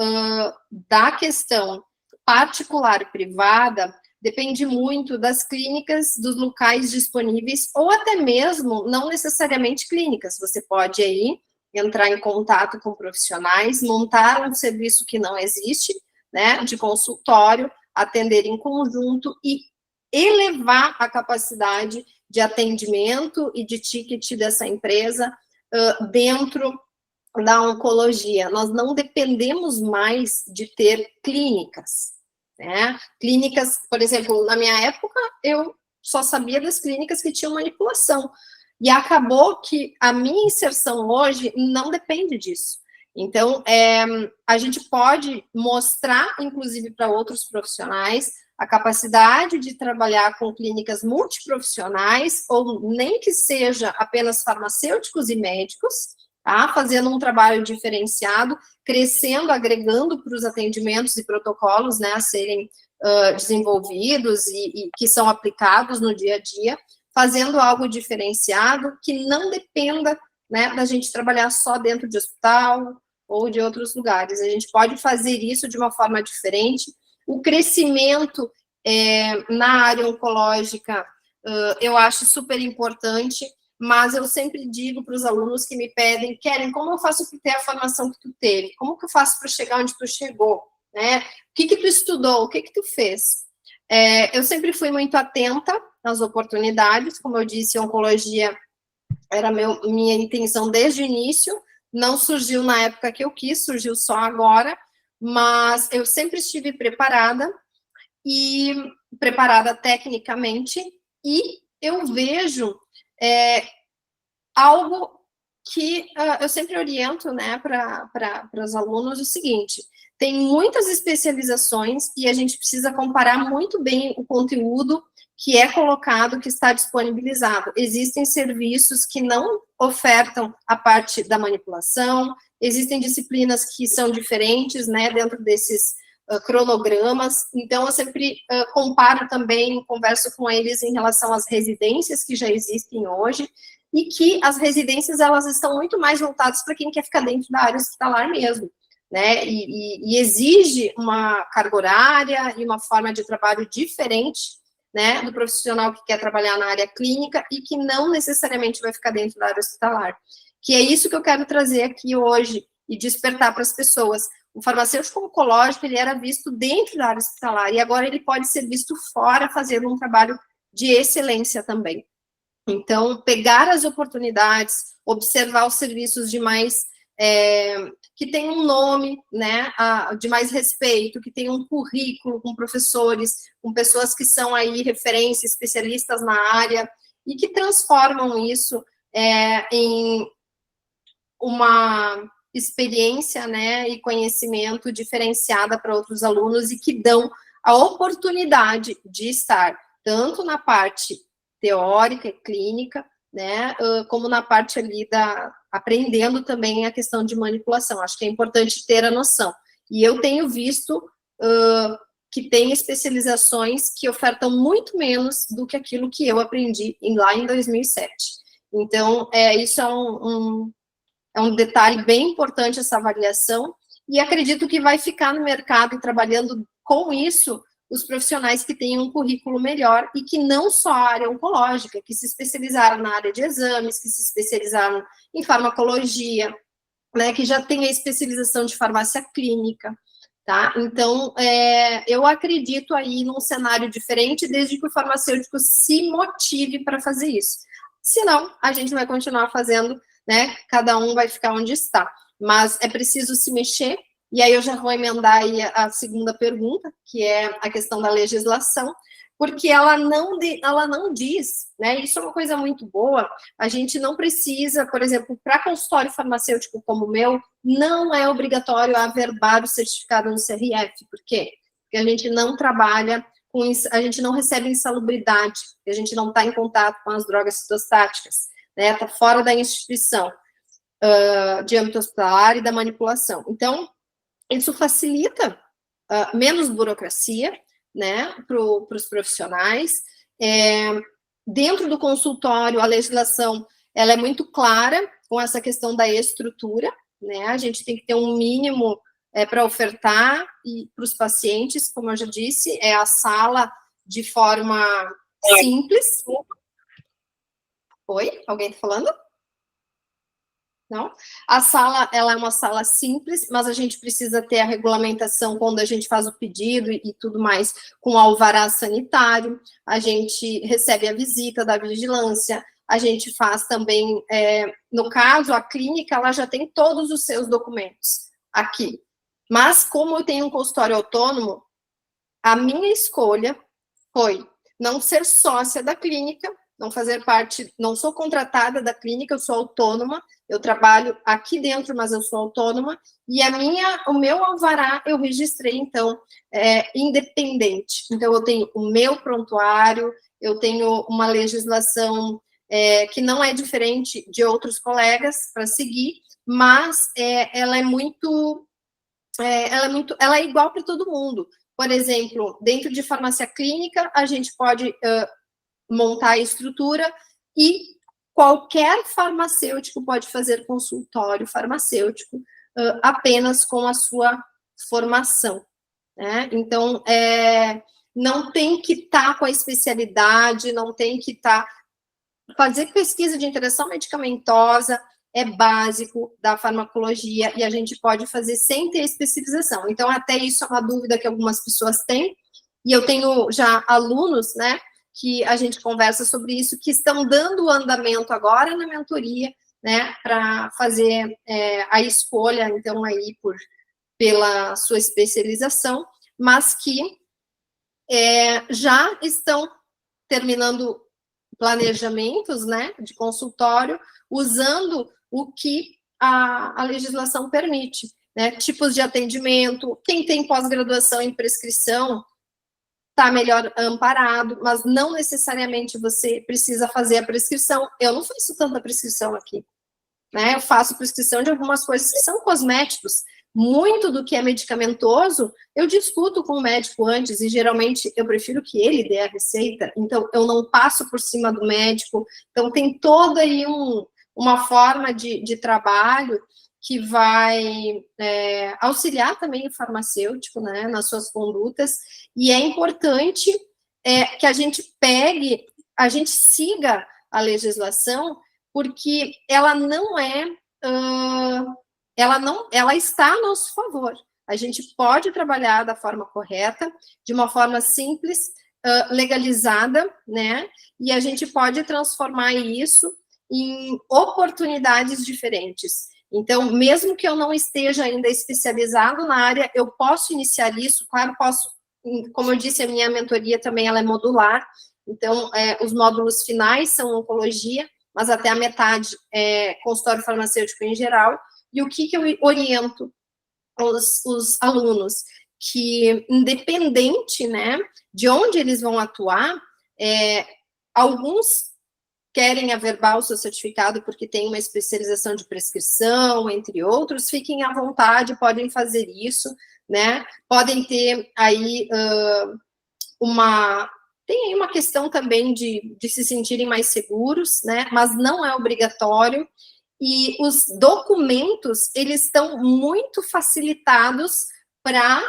da questão particular e privada, depende muito das clínicas, dos locais disponíveis, ou até mesmo, não necessariamente clínicas, você pode aí entrar em contato com profissionais, montar um serviço que não existe, né, de consultório, atender em conjunto e elevar a capacidade de atendimento e de ticket dessa empresa dentro da oncologia. Nós não dependemos mais de ter clínicas, né? Clínicas, por exemplo, na minha época, eu só sabia das clínicas que tinham manipulação. E acabou que a minha inserção hoje não depende disso. Então, a gente pode mostrar, inclusive, para outros profissionais, a capacidade de trabalhar com clínicas multiprofissionais, ou nem que seja apenas farmacêuticos e médicos, tá? Fazendo um trabalho diferenciado, crescendo, agregando para os atendimentos e protocolos, né, a serem desenvolvidos e que são aplicados no dia a dia, fazendo algo diferenciado que não dependa, né, da gente trabalhar só dentro de hospital ou de outros lugares. A gente pode fazer isso de uma forma diferente. O crescimento na área oncológica eu acho super importante, mas eu sempre digo para os alunos que me pedem, Keren, como eu faço para ter a formação que tu teve? Como que eu faço para chegar onde tu chegou? Né? O que tu estudou? O que tu fez? Eu sempre fui muito atenta às oportunidades, como eu disse, oncologia era minha intenção desde o início, não surgiu na época que eu quis, surgiu só agora, mas eu sempre estive preparada, e preparada tecnicamente, e eu vejo algo que eu sempre oriento, né, para os alunos o seguinte: tem muitas especializações e a gente precisa comparar muito bem o conteúdo que é colocado, que está disponibilizado. Existem serviços que não ofertam a parte da manipulação, existem disciplinas que são diferentes, né, dentro desses cronogramas. Então, eu sempre comparo também, converso com eles em relação às residências que já existem hoje, e que as residências, elas estão muito mais voltadas para quem quer ficar dentro da área hospitalar mesmo, né, e exige uma carga horária e uma forma de trabalho diferente, né, do profissional que quer trabalhar na área clínica e que não necessariamente vai ficar dentro da área hospitalar. Que é isso que eu quero trazer aqui hoje e despertar para as pessoas. O farmacêutico oncológico, ele era visto dentro da área hospitalar e agora ele pode ser visto fora, fazendo um trabalho de excelência também. Então, pegar as oportunidades, observar os serviços de mais que tem um nome, né, de mais respeito, que tem um currículo com professores, com pessoas que são aí referências, especialistas na área, e que transformam isso em uma experiência, né, e conhecimento diferenciada para outros alunos e que dão a oportunidade de estar tanto na parte teórica e clínica, né, como na parte ali aprendendo também a questão de manipulação. Acho que é importante ter a noção. E eu tenho visto que tem especializações que ofertam muito menos do que aquilo que eu aprendi lá em 2007. Então, isso é um detalhe bem importante, essa avaliação, e acredito que vai ficar no mercado e trabalhando com isso os profissionais que têm um currículo melhor e que não só a área oncológica, que se especializaram na área de exames, que se especializaram em farmacologia, né, que já tem a especialização de farmácia clínica, tá? Então, eu acredito aí num cenário diferente, desde que o farmacêutico se motive para fazer isso. Senão, a gente vai continuar fazendo, né, cada um vai ficar onde está. Mas é preciso se mexer, e aí eu já vou emendar aí a segunda pergunta, que é a questão da legislação, porque ela não diz, né, isso é uma coisa muito boa, a gente não precisa, por exemplo, para consultório farmacêutico como o meu, não é obrigatório averbar o certificado no CRF, por quê? Porque a gente não trabalha com isso, a gente não recebe insalubridade, a gente não está em contato com as drogas citostáticas, né, está fora da instituição de âmbito hospitalar e da manipulação. Então, isso facilita menos burocracia, né, para os profissionais. Dentro do consultório, a legislação, ela é muito clara com essa questão da estrutura, né, a gente tem que ter um mínimo para ofertar e para os pacientes, como eu já disse, é a sala de forma simples. Oi? Alguém está falando? Não? A sala, ela é uma sala simples, mas a gente precisa ter a regulamentação quando a gente faz o pedido e tudo mais, com alvará sanitário, a gente recebe a visita da vigilância, a gente faz também, no caso, a clínica, ela já tem todos os seus documentos aqui. Mas, como eu tenho um consultório autônomo, a minha escolha foi não ser sócia da clínica, não fazer parte, não sou contratada da clínica, eu sou autônoma, eu trabalho aqui dentro, mas eu sou autônoma, e o meu alvará eu registrei, então, independente. Então, eu tenho o meu prontuário, eu tenho uma legislação que não é diferente de outros colegas para seguir, mas ela é igual para todo mundo. Por exemplo, dentro de farmácia clínica, a gente pode montar a estrutura e qualquer farmacêutico pode fazer consultório farmacêutico apenas com a sua formação, né? Então, não tem que estar com a especialidade, não tem que fazer pesquisa de interação medicamentosa, é básico da farmacologia e a gente pode fazer sem ter especialização. Então, até isso é uma dúvida que algumas pessoas têm, e eu tenho já alunos, né, que a gente conversa sobre isso, que estão dando o andamento agora na mentoria, né, para fazer a escolha, então, aí, pela sua especialização, mas que já estão terminando planejamentos, né, de consultório, usando o que a legislação permite, né, tipos de atendimento, quem tem pós-graduação em prescrição está melhor amparado, mas não necessariamente você precisa fazer a prescrição. Eu não faço tanta prescrição aqui, né, eu faço prescrição de algumas coisas que são cosméticos. Muito do que é medicamentoso, eu discuto com o médico antes, e geralmente eu prefiro que ele dê a receita, então eu não passo por cima do médico. Então tem toda aí uma forma de trabalho que vai auxiliar também o farmacêutico, né, nas suas condutas, e é importante que a gente siga a legislação, porque ela não ela está a nosso favor. A gente pode trabalhar da forma correta, de uma forma simples, legalizada, né? E a gente pode transformar isso em oportunidades diferentes. Então, mesmo que eu não esteja ainda especializado na área, eu posso iniciar isso, claro, posso, como eu disse, a minha mentoria também ela é modular, então, os módulos finais são oncologia, mas até a metade é consultório farmacêutico em geral. E o que eu oriento os alunos? Que, independente, né, de onde eles vão atuar, alguns querem averbar o seu certificado porque tem uma especialização de prescrição, entre outros, fiquem à vontade, podem fazer isso, né, podem ter aí tem aí uma questão também de se sentirem mais seguros, né, mas não é obrigatório. E os documentos, eles estão muito facilitados para,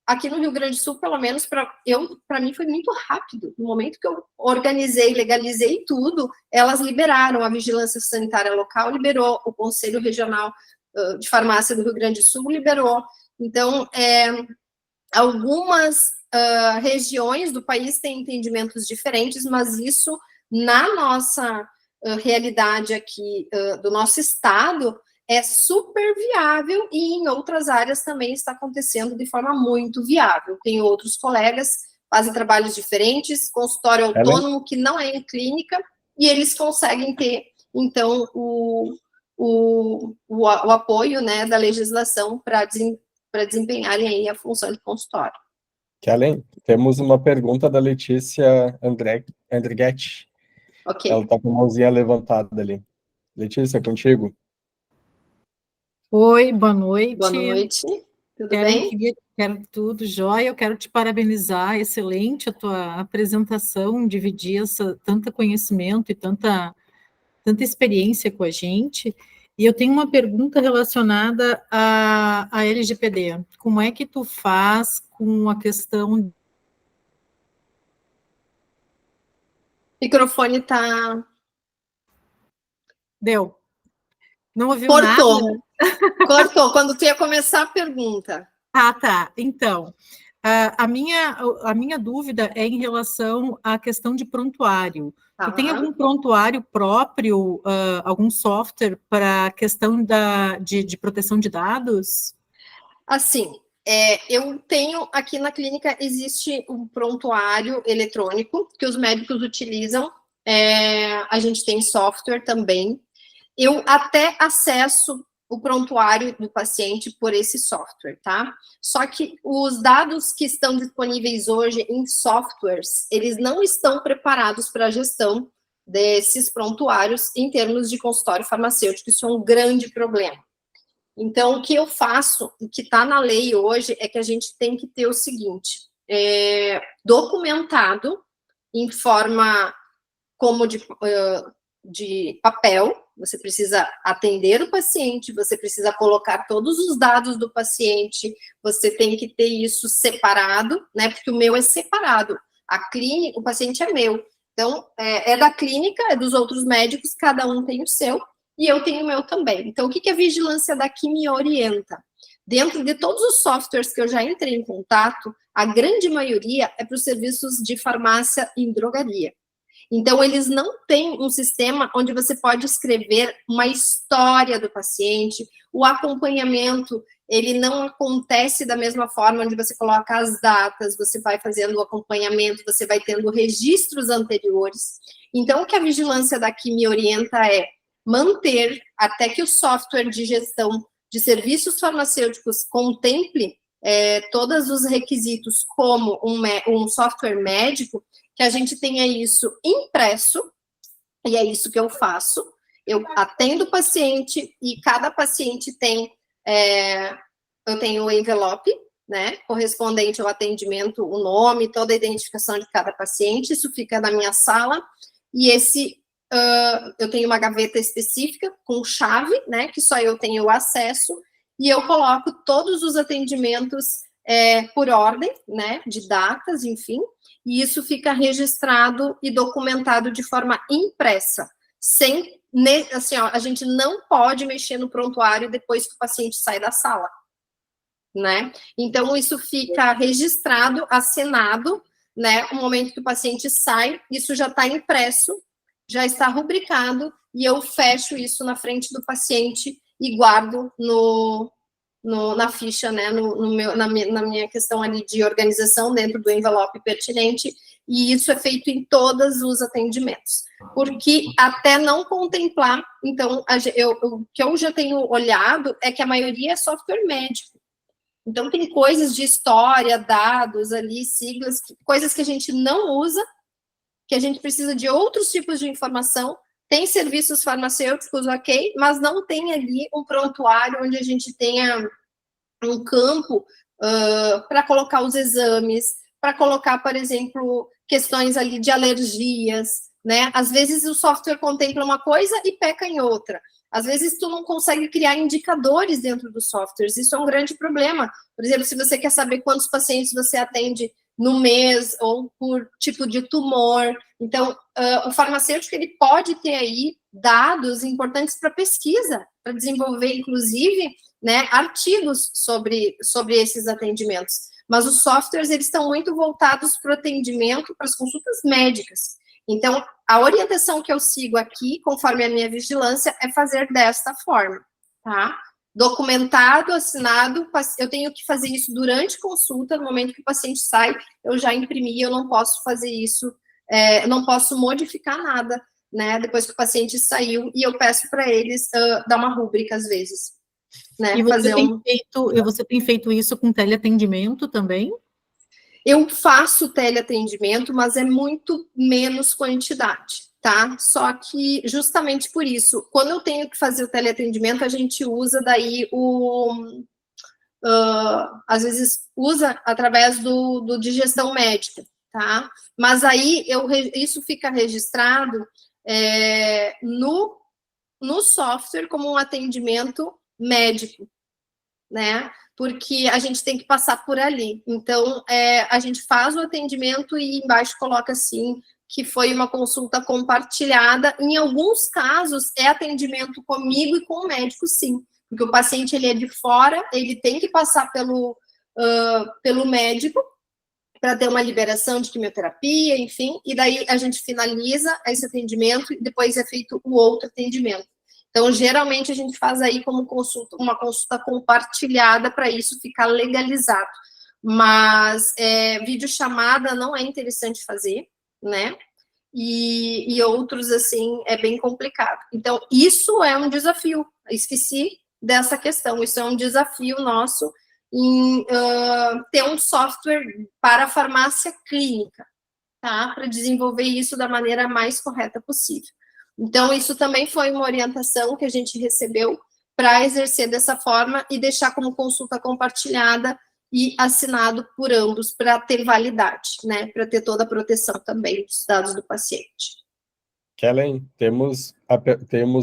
aqui no Rio Grande do Sul, pelo menos, para mim foi muito rápido. No momento que eu organizei, legalizei tudo, elas liberaram, a Vigilância Sanitária Local liberou, o Conselho Regional de Farmácia do Rio Grande do Sul liberou. Então, algumas regiões do país têm entendimentos diferentes, mas isso, na nossa realidade aqui do nosso estado, é super viável, e em outras áreas também está acontecendo de forma muito viável. Tem outros colegas que fazem trabalhos diferentes, consultório autônomo, que não é em clínica, e eles conseguem ter, então, o apoio, né, da legislação para desempenharem aí a função de consultório. Kellen, temos uma pergunta da Letícia Andrighetti. Ok. Ela está com a mãozinha levantada ali. Letícia, contigo? Oi, boa noite. Boa noite, tudo bem? Quero tudo jóia, eu quero te parabenizar, excelente a tua apresentação, dividir tanto conhecimento e tanta experiência com a gente. E eu tenho uma pergunta relacionada à LGPD. Como é que tu faz com a questão... O microfone está... Deu. Não ouviu Cortou. nada? Cortou, quando tu ia começar a pergunta. Ah, tá. Então, a minha dúvida é em relação à questão de prontuário. Tu tem algum prontuário próprio, algum software para a questão de proteção de dados? Assim, eu tenho, aqui na clínica, existe um prontuário eletrônico que os médicos utilizam, a gente tem software também. Eu até acesso o prontuário do paciente por esse software, tá? Só que os dados que estão disponíveis hoje em softwares, eles não estão preparados para a gestão desses prontuários em termos de consultório farmacêutico. Isso é um grande problema. Então, o que eu faço, o que está na lei hoje, é que a gente tem que ter o seguinte, documentado em forma como de papel, você precisa atender o paciente, você precisa colocar todos os dados do paciente, você tem que ter isso separado, né, porque o meu é separado, a clínica, o paciente é meu, então, é da clínica, é dos outros médicos, cada um tem o seu, e eu tenho o meu também. Então, o que a vigilância daqui me orienta? Dentro de todos os softwares que eu já entrei em contato, a grande maioria é para os serviços de farmácia em drogaria. Então, eles não têm um sistema onde você pode escrever uma história do paciente, o acompanhamento, ele não acontece da mesma forma, onde você coloca as datas, você vai fazendo o acompanhamento, você vai tendo registros anteriores. Então, o que a vigilância daqui me orienta é manter, até que o software de gestão de serviços farmacêuticos contemple todos os requisitos como um software médico, que a gente tenha isso impresso, e é isso que eu faço. Eu atendo o paciente e cada paciente tem, eu tenho o envelope, né, correspondente ao atendimento, o nome, toda a identificação de cada paciente, isso fica na minha sala, e eu tenho uma gaveta específica com chave, né, que só eu tenho acesso, e eu coloco todos os atendimentos por ordem, né, de datas, enfim, e isso fica registrado e documentado de forma impressa, assim, ó, a gente não pode mexer no prontuário depois que o paciente sai da sala, né? Então, isso fica registrado, assinado, né? No momento que o paciente sai, isso já está impresso, já está rubricado, e eu fecho isso na frente do paciente e guardo na ficha, né, na minha questão ali de organização dentro do envelope pertinente, e isso é feito em todos os atendimentos, porque até não contemplar, então, o que eu já tenho olhado é que a maioria é software médico, então tem coisas de história, dados ali, siglas, coisas que a gente não usa, que a gente precisa de outros tipos de informação, tem serviços farmacêuticos, ok, mas não tem ali um prontuário onde a gente tenha um campo para colocar os exames, para colocar, por exemplo, questões ali de alergias, né? Às vezes o software contempla uma coisa e peca em outra. Às vezes tu não consegue criar indicadores dentro dos softwares, isso é um grande problema. Por exemplo, se você quer saber quantos pacientes você atende no mês, ou por tipo de tumor. Então, o farmacêutico, ele pode ter aí dados importantes para pesquisa, para desenvolver, inclusive, né, artigos sobre esses atendimentos. Mas os softwares, eles estão muito voltados para o atendimento, para as consultas médicas. Então, a orientação que eu sigo aqui, conforme a minha vigilância, é fazer desta forma, tá? Documentado, assinado, eu tenho que fazer isso durante consulta, no momento que o paciente sai, eu já imprimi, eu não posso fazer isso, eu não posso modificar nada, né, depois que o paciente saiu, e eu peço para eles dar uma rúbrica, às vezes, né, e você tem feito isso com teleatendimento também? Eu faço teleatendimento, mas é muito menos quantidade, tá? Só que, justamente por isso, quando eu tenho que fazer o teleatendimento, a gente usa daí às vezes usa através do de gestão médica, tá? Mas aí isso fica registrado no software como um atendimento médico, né? Porque a gente tem que passar por ali. Então, a gente faz o atendimento e embaixo coloca assim, que foi uma consulta compartilhada. Em alguns casos, é atendimento comigo e com o médico, sim. Porque o paciente, ele é de fora, ele tem que passar pelo médico para ter uma liberação de quimioterapia, enfim, e daí a gente finaliza esse atendimento e depois é feito o outro atendimento. Então, geralmente, a gente faz aí como uma consulta compartilhada para isso ficar legalizado. Mas videochamada não é interessante fazer, né? E outros, assim, é bem complicado. Então, isso é um desafio. Esqueci dessa questão. Isso é um desafio nosso em ter um software para a farmácia clínica, tá? Para desenvolver isso da maneira mais correta possível. Então, isso também foi uma orientação que a gente recebeu para exercer dessa forma e deixar como consulta compartilhada e assinado por ambos para ter validade, né? Para ter toda a proteção também dos dados do paciente. Kellen, temos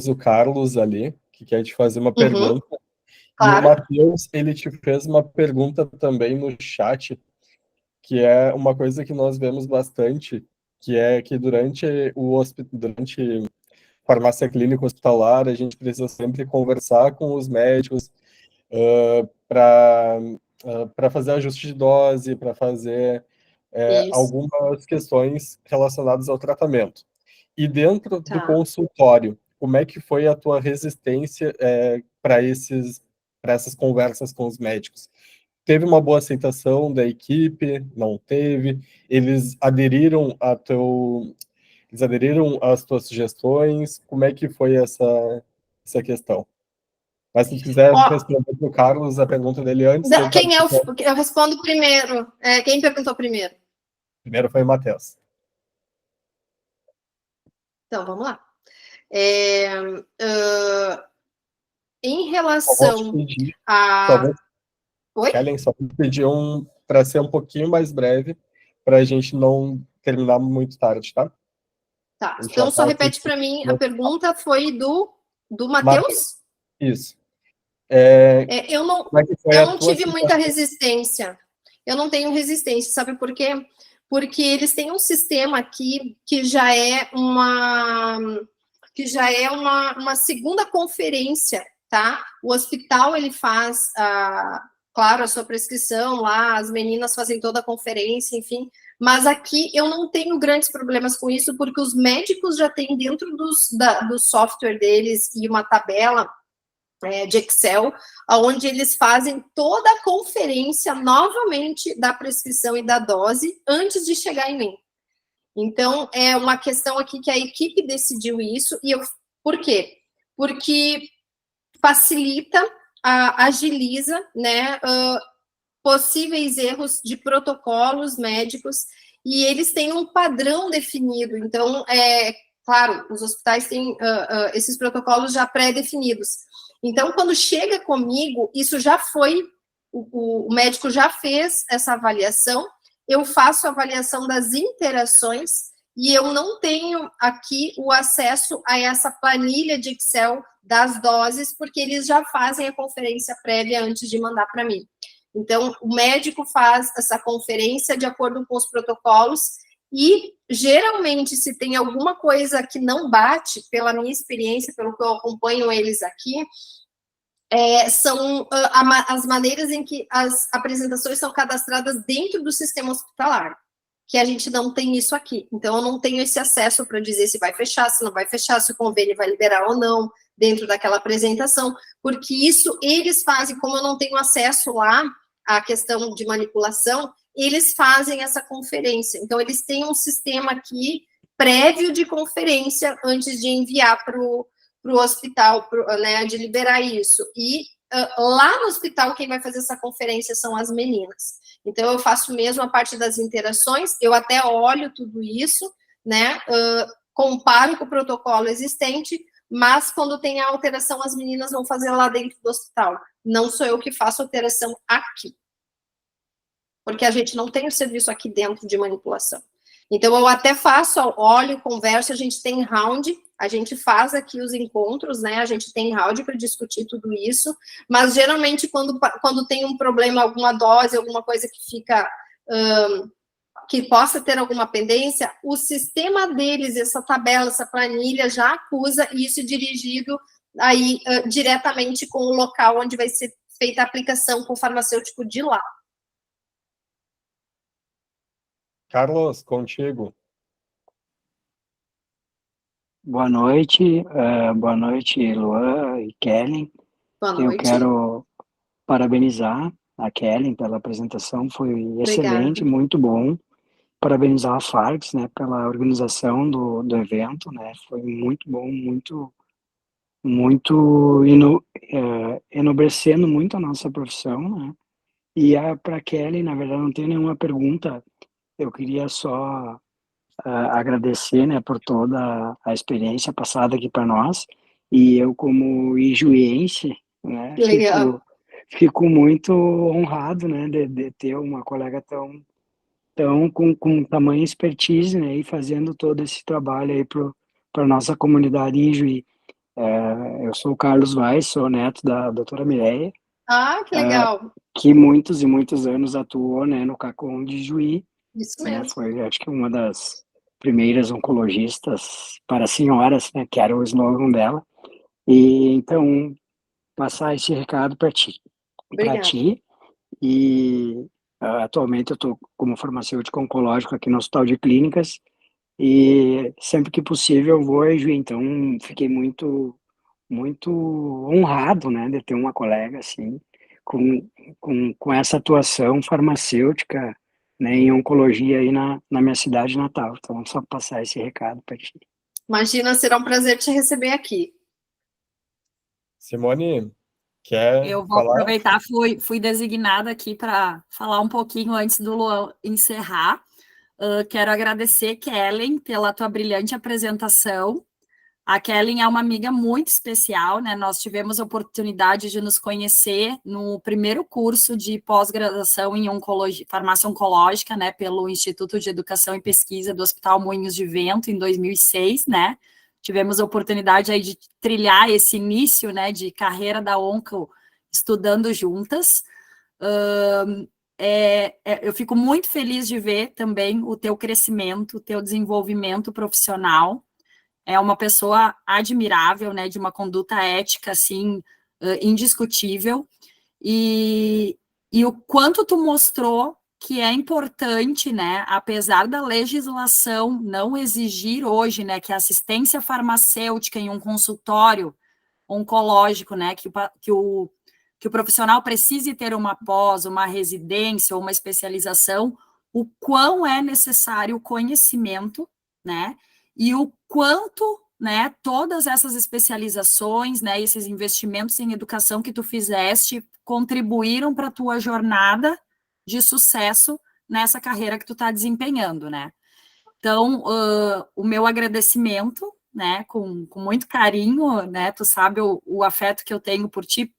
o Carlos ali, que quer te fazer uma pergunta. Claro. E o Matheus, ele te fez uma pergunta também no chat, que é uma coisa que nós vemos bastante, que é que durante farmácia clínica hospitalar, a gente precisa sempre conversar com os médicos para fazer ajuste de dose, para fazer algumas questões relacionadas ao tratamento. E dentro do Tá. consultório, como é que foi a tua resistência para essas conversas com os médicos? Teve uma boa aceitação da equipe? Não teve? Eles aderiram às tuas sugestões? Como é que foi essa questão? Mas se tu quiser Ó, responder para o Carlos a pergunta dele antes, eu quem é o. participo. Eu respondo primeiro. Quem perguntou primeiro? Primeiro foi o Matheus. Então, vamos lá. Em Só vou te relação pedir, a. Oi? Kellen, só vou pedir para ser um pouquinho mais breve, para a gente não terminar muito tarde, tá? Tá. A gente já Então, só está repete para mim. A pergunta foi do Matheus. Matheus? Isso. Eu não, Como é que foi eu a não tua tive muita situação? resistência. Eu não tenho resistência, sabe por quê? Porque eles têm um sistema aqui que já é uma segunda conferência, tá? O hospital ele faz, claro, a sua prescrição lá, as meninas fazem toda a conferência, enfim. Mas aqui eu não tenho grandes problemas com isso, porque os médicos já têm dentro do software deles e uma tabela de Excel, onde eles fazem toda a conferência novamente da prescrição e da dose antes de chegar em mim. Então, é uma questão aqui que a equipe decidiu isso, por quê? Porque facilita, agiliza, né, possíveis erros de protocolos médicos, e eles têm um padrão definido. Então, claro, os hospitais têm esses protocolos já pré-definidos. Então, quando chega comigo, isso já foi, o médico já fez essa avaliação, eu faço a avaliação das interações, e eu não tenho aqui o acesso a essa planilha de Excel das doses, porque eles já fazem a conferência prévia antes de mandar para mim. Então, o médico faz essa conferência de acordo com os protocolos e, geralmente, se tem alguma coisa que não bate, pela minha experiência, pelo que eu acompanho eles aqui, são as maneiras em que as apresentações são cadastradas dentro do sistema hospitalar, que a gente não tem isso aqui. Então, eu não tenho esse acesso para dizer se vai fechar, se não vai fechar, se o convênio vai liberar ou não, dentro daquela apresentação, porque isso eles fazem, como eu não tenho acesso lá à questão de manipulação, eles fazem essa conferência. Então, eles têm um sistema aqui prévio de conferência antes de enviar para o hospital, né, de liberar isso. E lá no hospital, quem vai fazer essa conferência são as meninas. Então, eu faço mesmo a parte das interações, eu até olho tudo isso, né, comparo com o protocolo existente, mas quando tem a alteração, as meninas vão fazer lá dentro do hospital. Não sou eu que faço alteração aqui. Porque a gente não tem o serviço aqui dentro de manipulação. Então, eu até faço, olho, converso, a gente tem round, a gente faz aqui os encontros, né? A gente tem round para discutir tudo isso, mas geralmente quando tem um problema, alguma dose, alguma coisa que fica que possa ter alguma pendência, o sistema deles, essa tabela, essa planilha já acusa isso dirigido aí diretamente com o local onde vai ser feita a aplicação com o farmacêutico de lá. Carlos, contigo. Boa noite, Luan e Kellen. Boa noite. Eu quero parabenizar a Kellen pela apresentação, foi excelente, muito bom. Parabenizar a Fargs, né, pela organização do evento, né, foi muito bom, muito enobrecendo muito a nossa profissão, né. E para Kellen, na verdade, não tenho nenhuma pergunta, eu queria só agradecer, né, por toda a experiência passada aqui para nós, e eu como ijuiense, né, fico muito honrado, né, de ter uma colega tão com tamanha expertise, né, e fazendo todo esse trabalho aí para nossa comunidade em Juí. Eu sou o Carlos Vaz, sou neto da doutora Mireia. Que legal. Que muitos e muitos anos atuou, né, no CACOM de Juí. Isso né, mesmo. foi, acho que uma das primeiras oncologistas para senhoras, né, que era o slogan dela. E então passar esse recado para ti. E atualmente eu estou como farmacêutico oncológico aqui no Hospital de Clínicas e sempre que possível eu vou, Ju, então fiquei muito honrado, né, de ter uma colega assim, com essa atuação farmacêutica, né, em oncologia aí na minha cidade natal. Então, só passar esse recado para ti. Imagina, será um prazer te receber aqui. Simone, quer Eu vou falar? aproveitar, fui designada aqui para falar um pouquinho antes do Luan encerrar. Quero agradecer, Kellen, pela tua brilhante apresentação. A Kellen é uma amiga muito especial, né? Nós tivemos a oportunidade de nos conhecer no primeiro curso de pós-graduação em farmácia oncológica, né? Pelo Instituto de Educação e Pesquisa do Hospital Moinhos de Vento, em 2006, né? Tivemos a oportunidade aí de trilhar esse início, né? De carreira da onco, estudando juntas. Eu fico muito feliz de ver também o teu crescimento, o teu desenvolvimento profissional. É uma pessoa admirável, né, de uma conduta ética, assim, indiscutível, e o quanto tu mostrou que é importante, né, apesar da legislação não exigir hoje, né, que a assistência farmacêutica em um consultório oncológico, né, que o profissional precise ter uma pós, uma residência ou uma especialização, o quão é necessário o conhecimento, né, e o quanto, né, todas essas especializações, né, esses investimentos em educação que tu fizeste contribuíram para a tua jornada de sucesso nessa carreira que tu está desempenhando, né. Então, o meu agradecimento, né, com muito carinho, né, tu sabe o afeto que eu tenho por ti,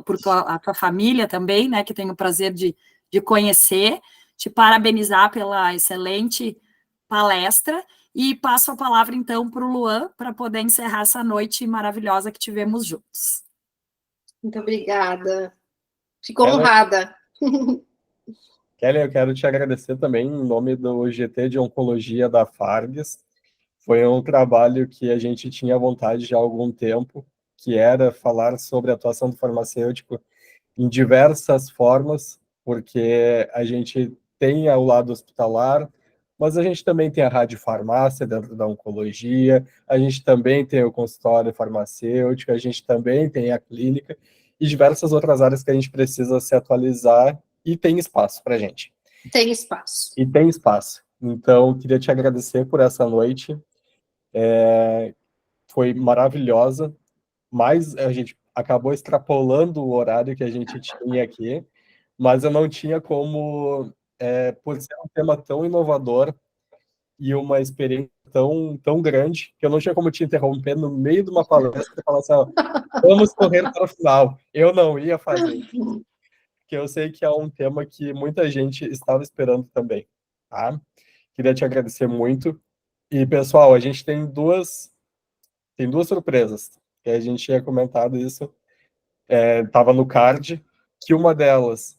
por a tua família também, né, que tenho o prazer de conhecer, te parabenizar pela excelente palestra, e passo a palavra, então, para o Luan, para poder encerrar essa noite maravilhosa que tivemos juntos. Muito obrigada. Fico honrada. Kelly, eu quero te agradecer também em nome do GT de Oncologia da Fargs. Foi um trabalho que a gente tinha vontade já há algum tempo, que era falar sobre a atuação do farmacêutico em diversas formas, porque a gente tem o lado hospitalar, mas a gente também tem a radiofarmácia dentro da oncologia, a gente também tem o consultório farmacêutico, a gente também tem a clínica e diversas outras áreas que a gente precisa se atualizar e tem espaço para a gente. Tem espaço. E tem espaço. Então, queria te agradecer por essa noite. Foi maravilhosa, mas a gente acabou extrapolando o horário que a gente tinha aqui, mas eu não tinha como, por ser um tema tão inovador e uma experiência tão grande, que eu não tinha como te interromper no meio de uma palestra e falar assim, ó, vamos correr para o final. Eu não ia fazer isso, porque eu sei que é um tema que muita gente estava esperando também, tá? Queria te agradecer muito. E, pessoal, a gente tem duas surpresas, que a gente tinha comentado isso, estava no card, que uma delas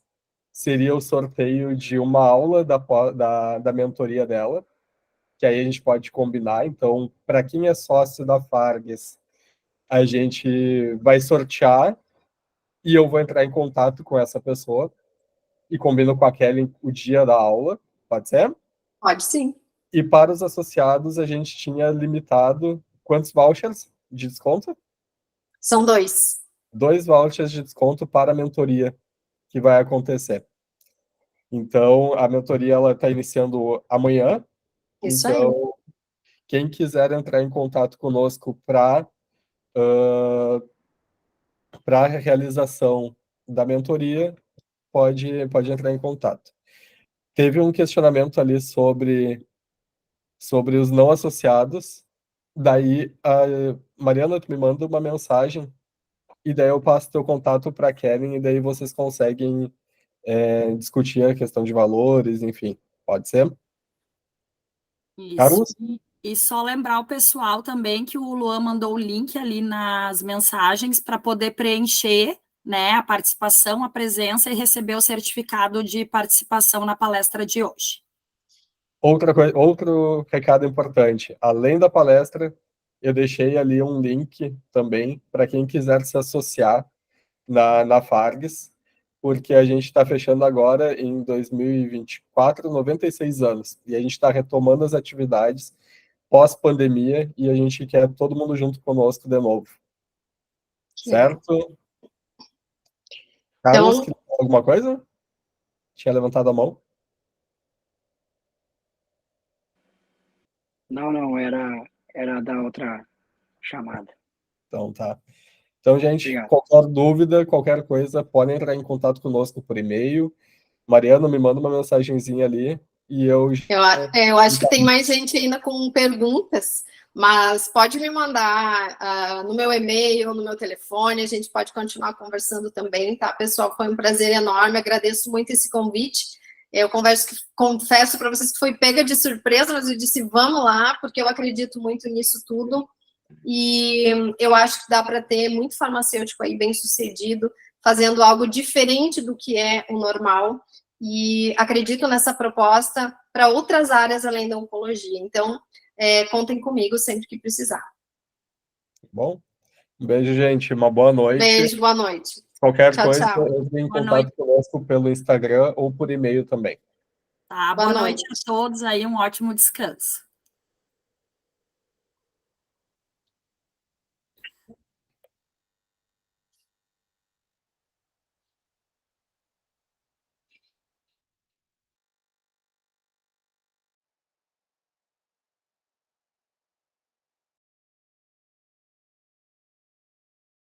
seria o sorteio de uma aula da mentoria dela, que aí a gente pode combinar. Então, para quem é sócio da Fargs, a gente vai sortear e eu vou entrar em contato com essa pessoa e combino com a Kelly o dia da aula, pode ser? Pode sim. E para os associados, a gente tinha limitado quantos vouchers de desconto? São 2. 2 vouchers de desconto para a mentoria que vai acontecer. Então, a mentoria ela está iniciando amanhã. Isso então, aí. Quem quiser entrar em contato conosco para a realização da mentoria, pode entrar em contato. Teve um questionamento ali sobre os não associados. Daí, a Mariana, tu me manda uma mensagem e daí eu passo teu contato para a Kevin e daí vocês conseguem discutir a questão de valores, enfim. Pode ser? Isso. Carlos? E só lembrar o pessoal também que o Luan mandou o link ali nas mensagens para poder preencher, né, a participação, a presença e receber o certificado de participação na palestra de hoje. Outro recado importante. Além da palestra, eu deixei ali um link também para quem quiser se associar na Fargs. porque a gente está fechando agora, em 2024, 96 anos, e a gente está retomando as atividades pós-pandemia, e a gente quer todo mundo junto conosco de novo. Certo? Carlos, Então, quer falar alguma coisa? Tinha levantado a mão? Não, era da outra chamada. Então tá. Então, gente, Obrigado. qualquer dúvida, qualquer coisa, podem entrar em contato conosco por e-mail. Mariano, me manda uma mensagenzinha ali e eu acho que tem mais gente ainda com perguntas, mas pode me mandar no meu e-mail ou no meu telefone, a gente pode continuar conversando também, tá, pessoal? Foi um prazer enorme, agradeço muito esse convite. Eu confesso para vocês que foi pega de surpresa, mas eu disse, vamos lá, porque eu acredito muito nisso tudo. E eu acho que dá para ter muito farmacêutico aí bem sucedido, fazendo algo diferente do que é o normal, e acredito nessa proposta para outras áreas além da oncologia. Então, contem comigo sempre que precisar. Bom, um beijo, gente, uma boa noite. Beijo, boa noite. Qualquer Tchau, coisa, tchau. entre em Boa contato noite. conosco pelo Instagram ou por e-mail também. Tá, boa noite a todos aí, um ótimo descanso.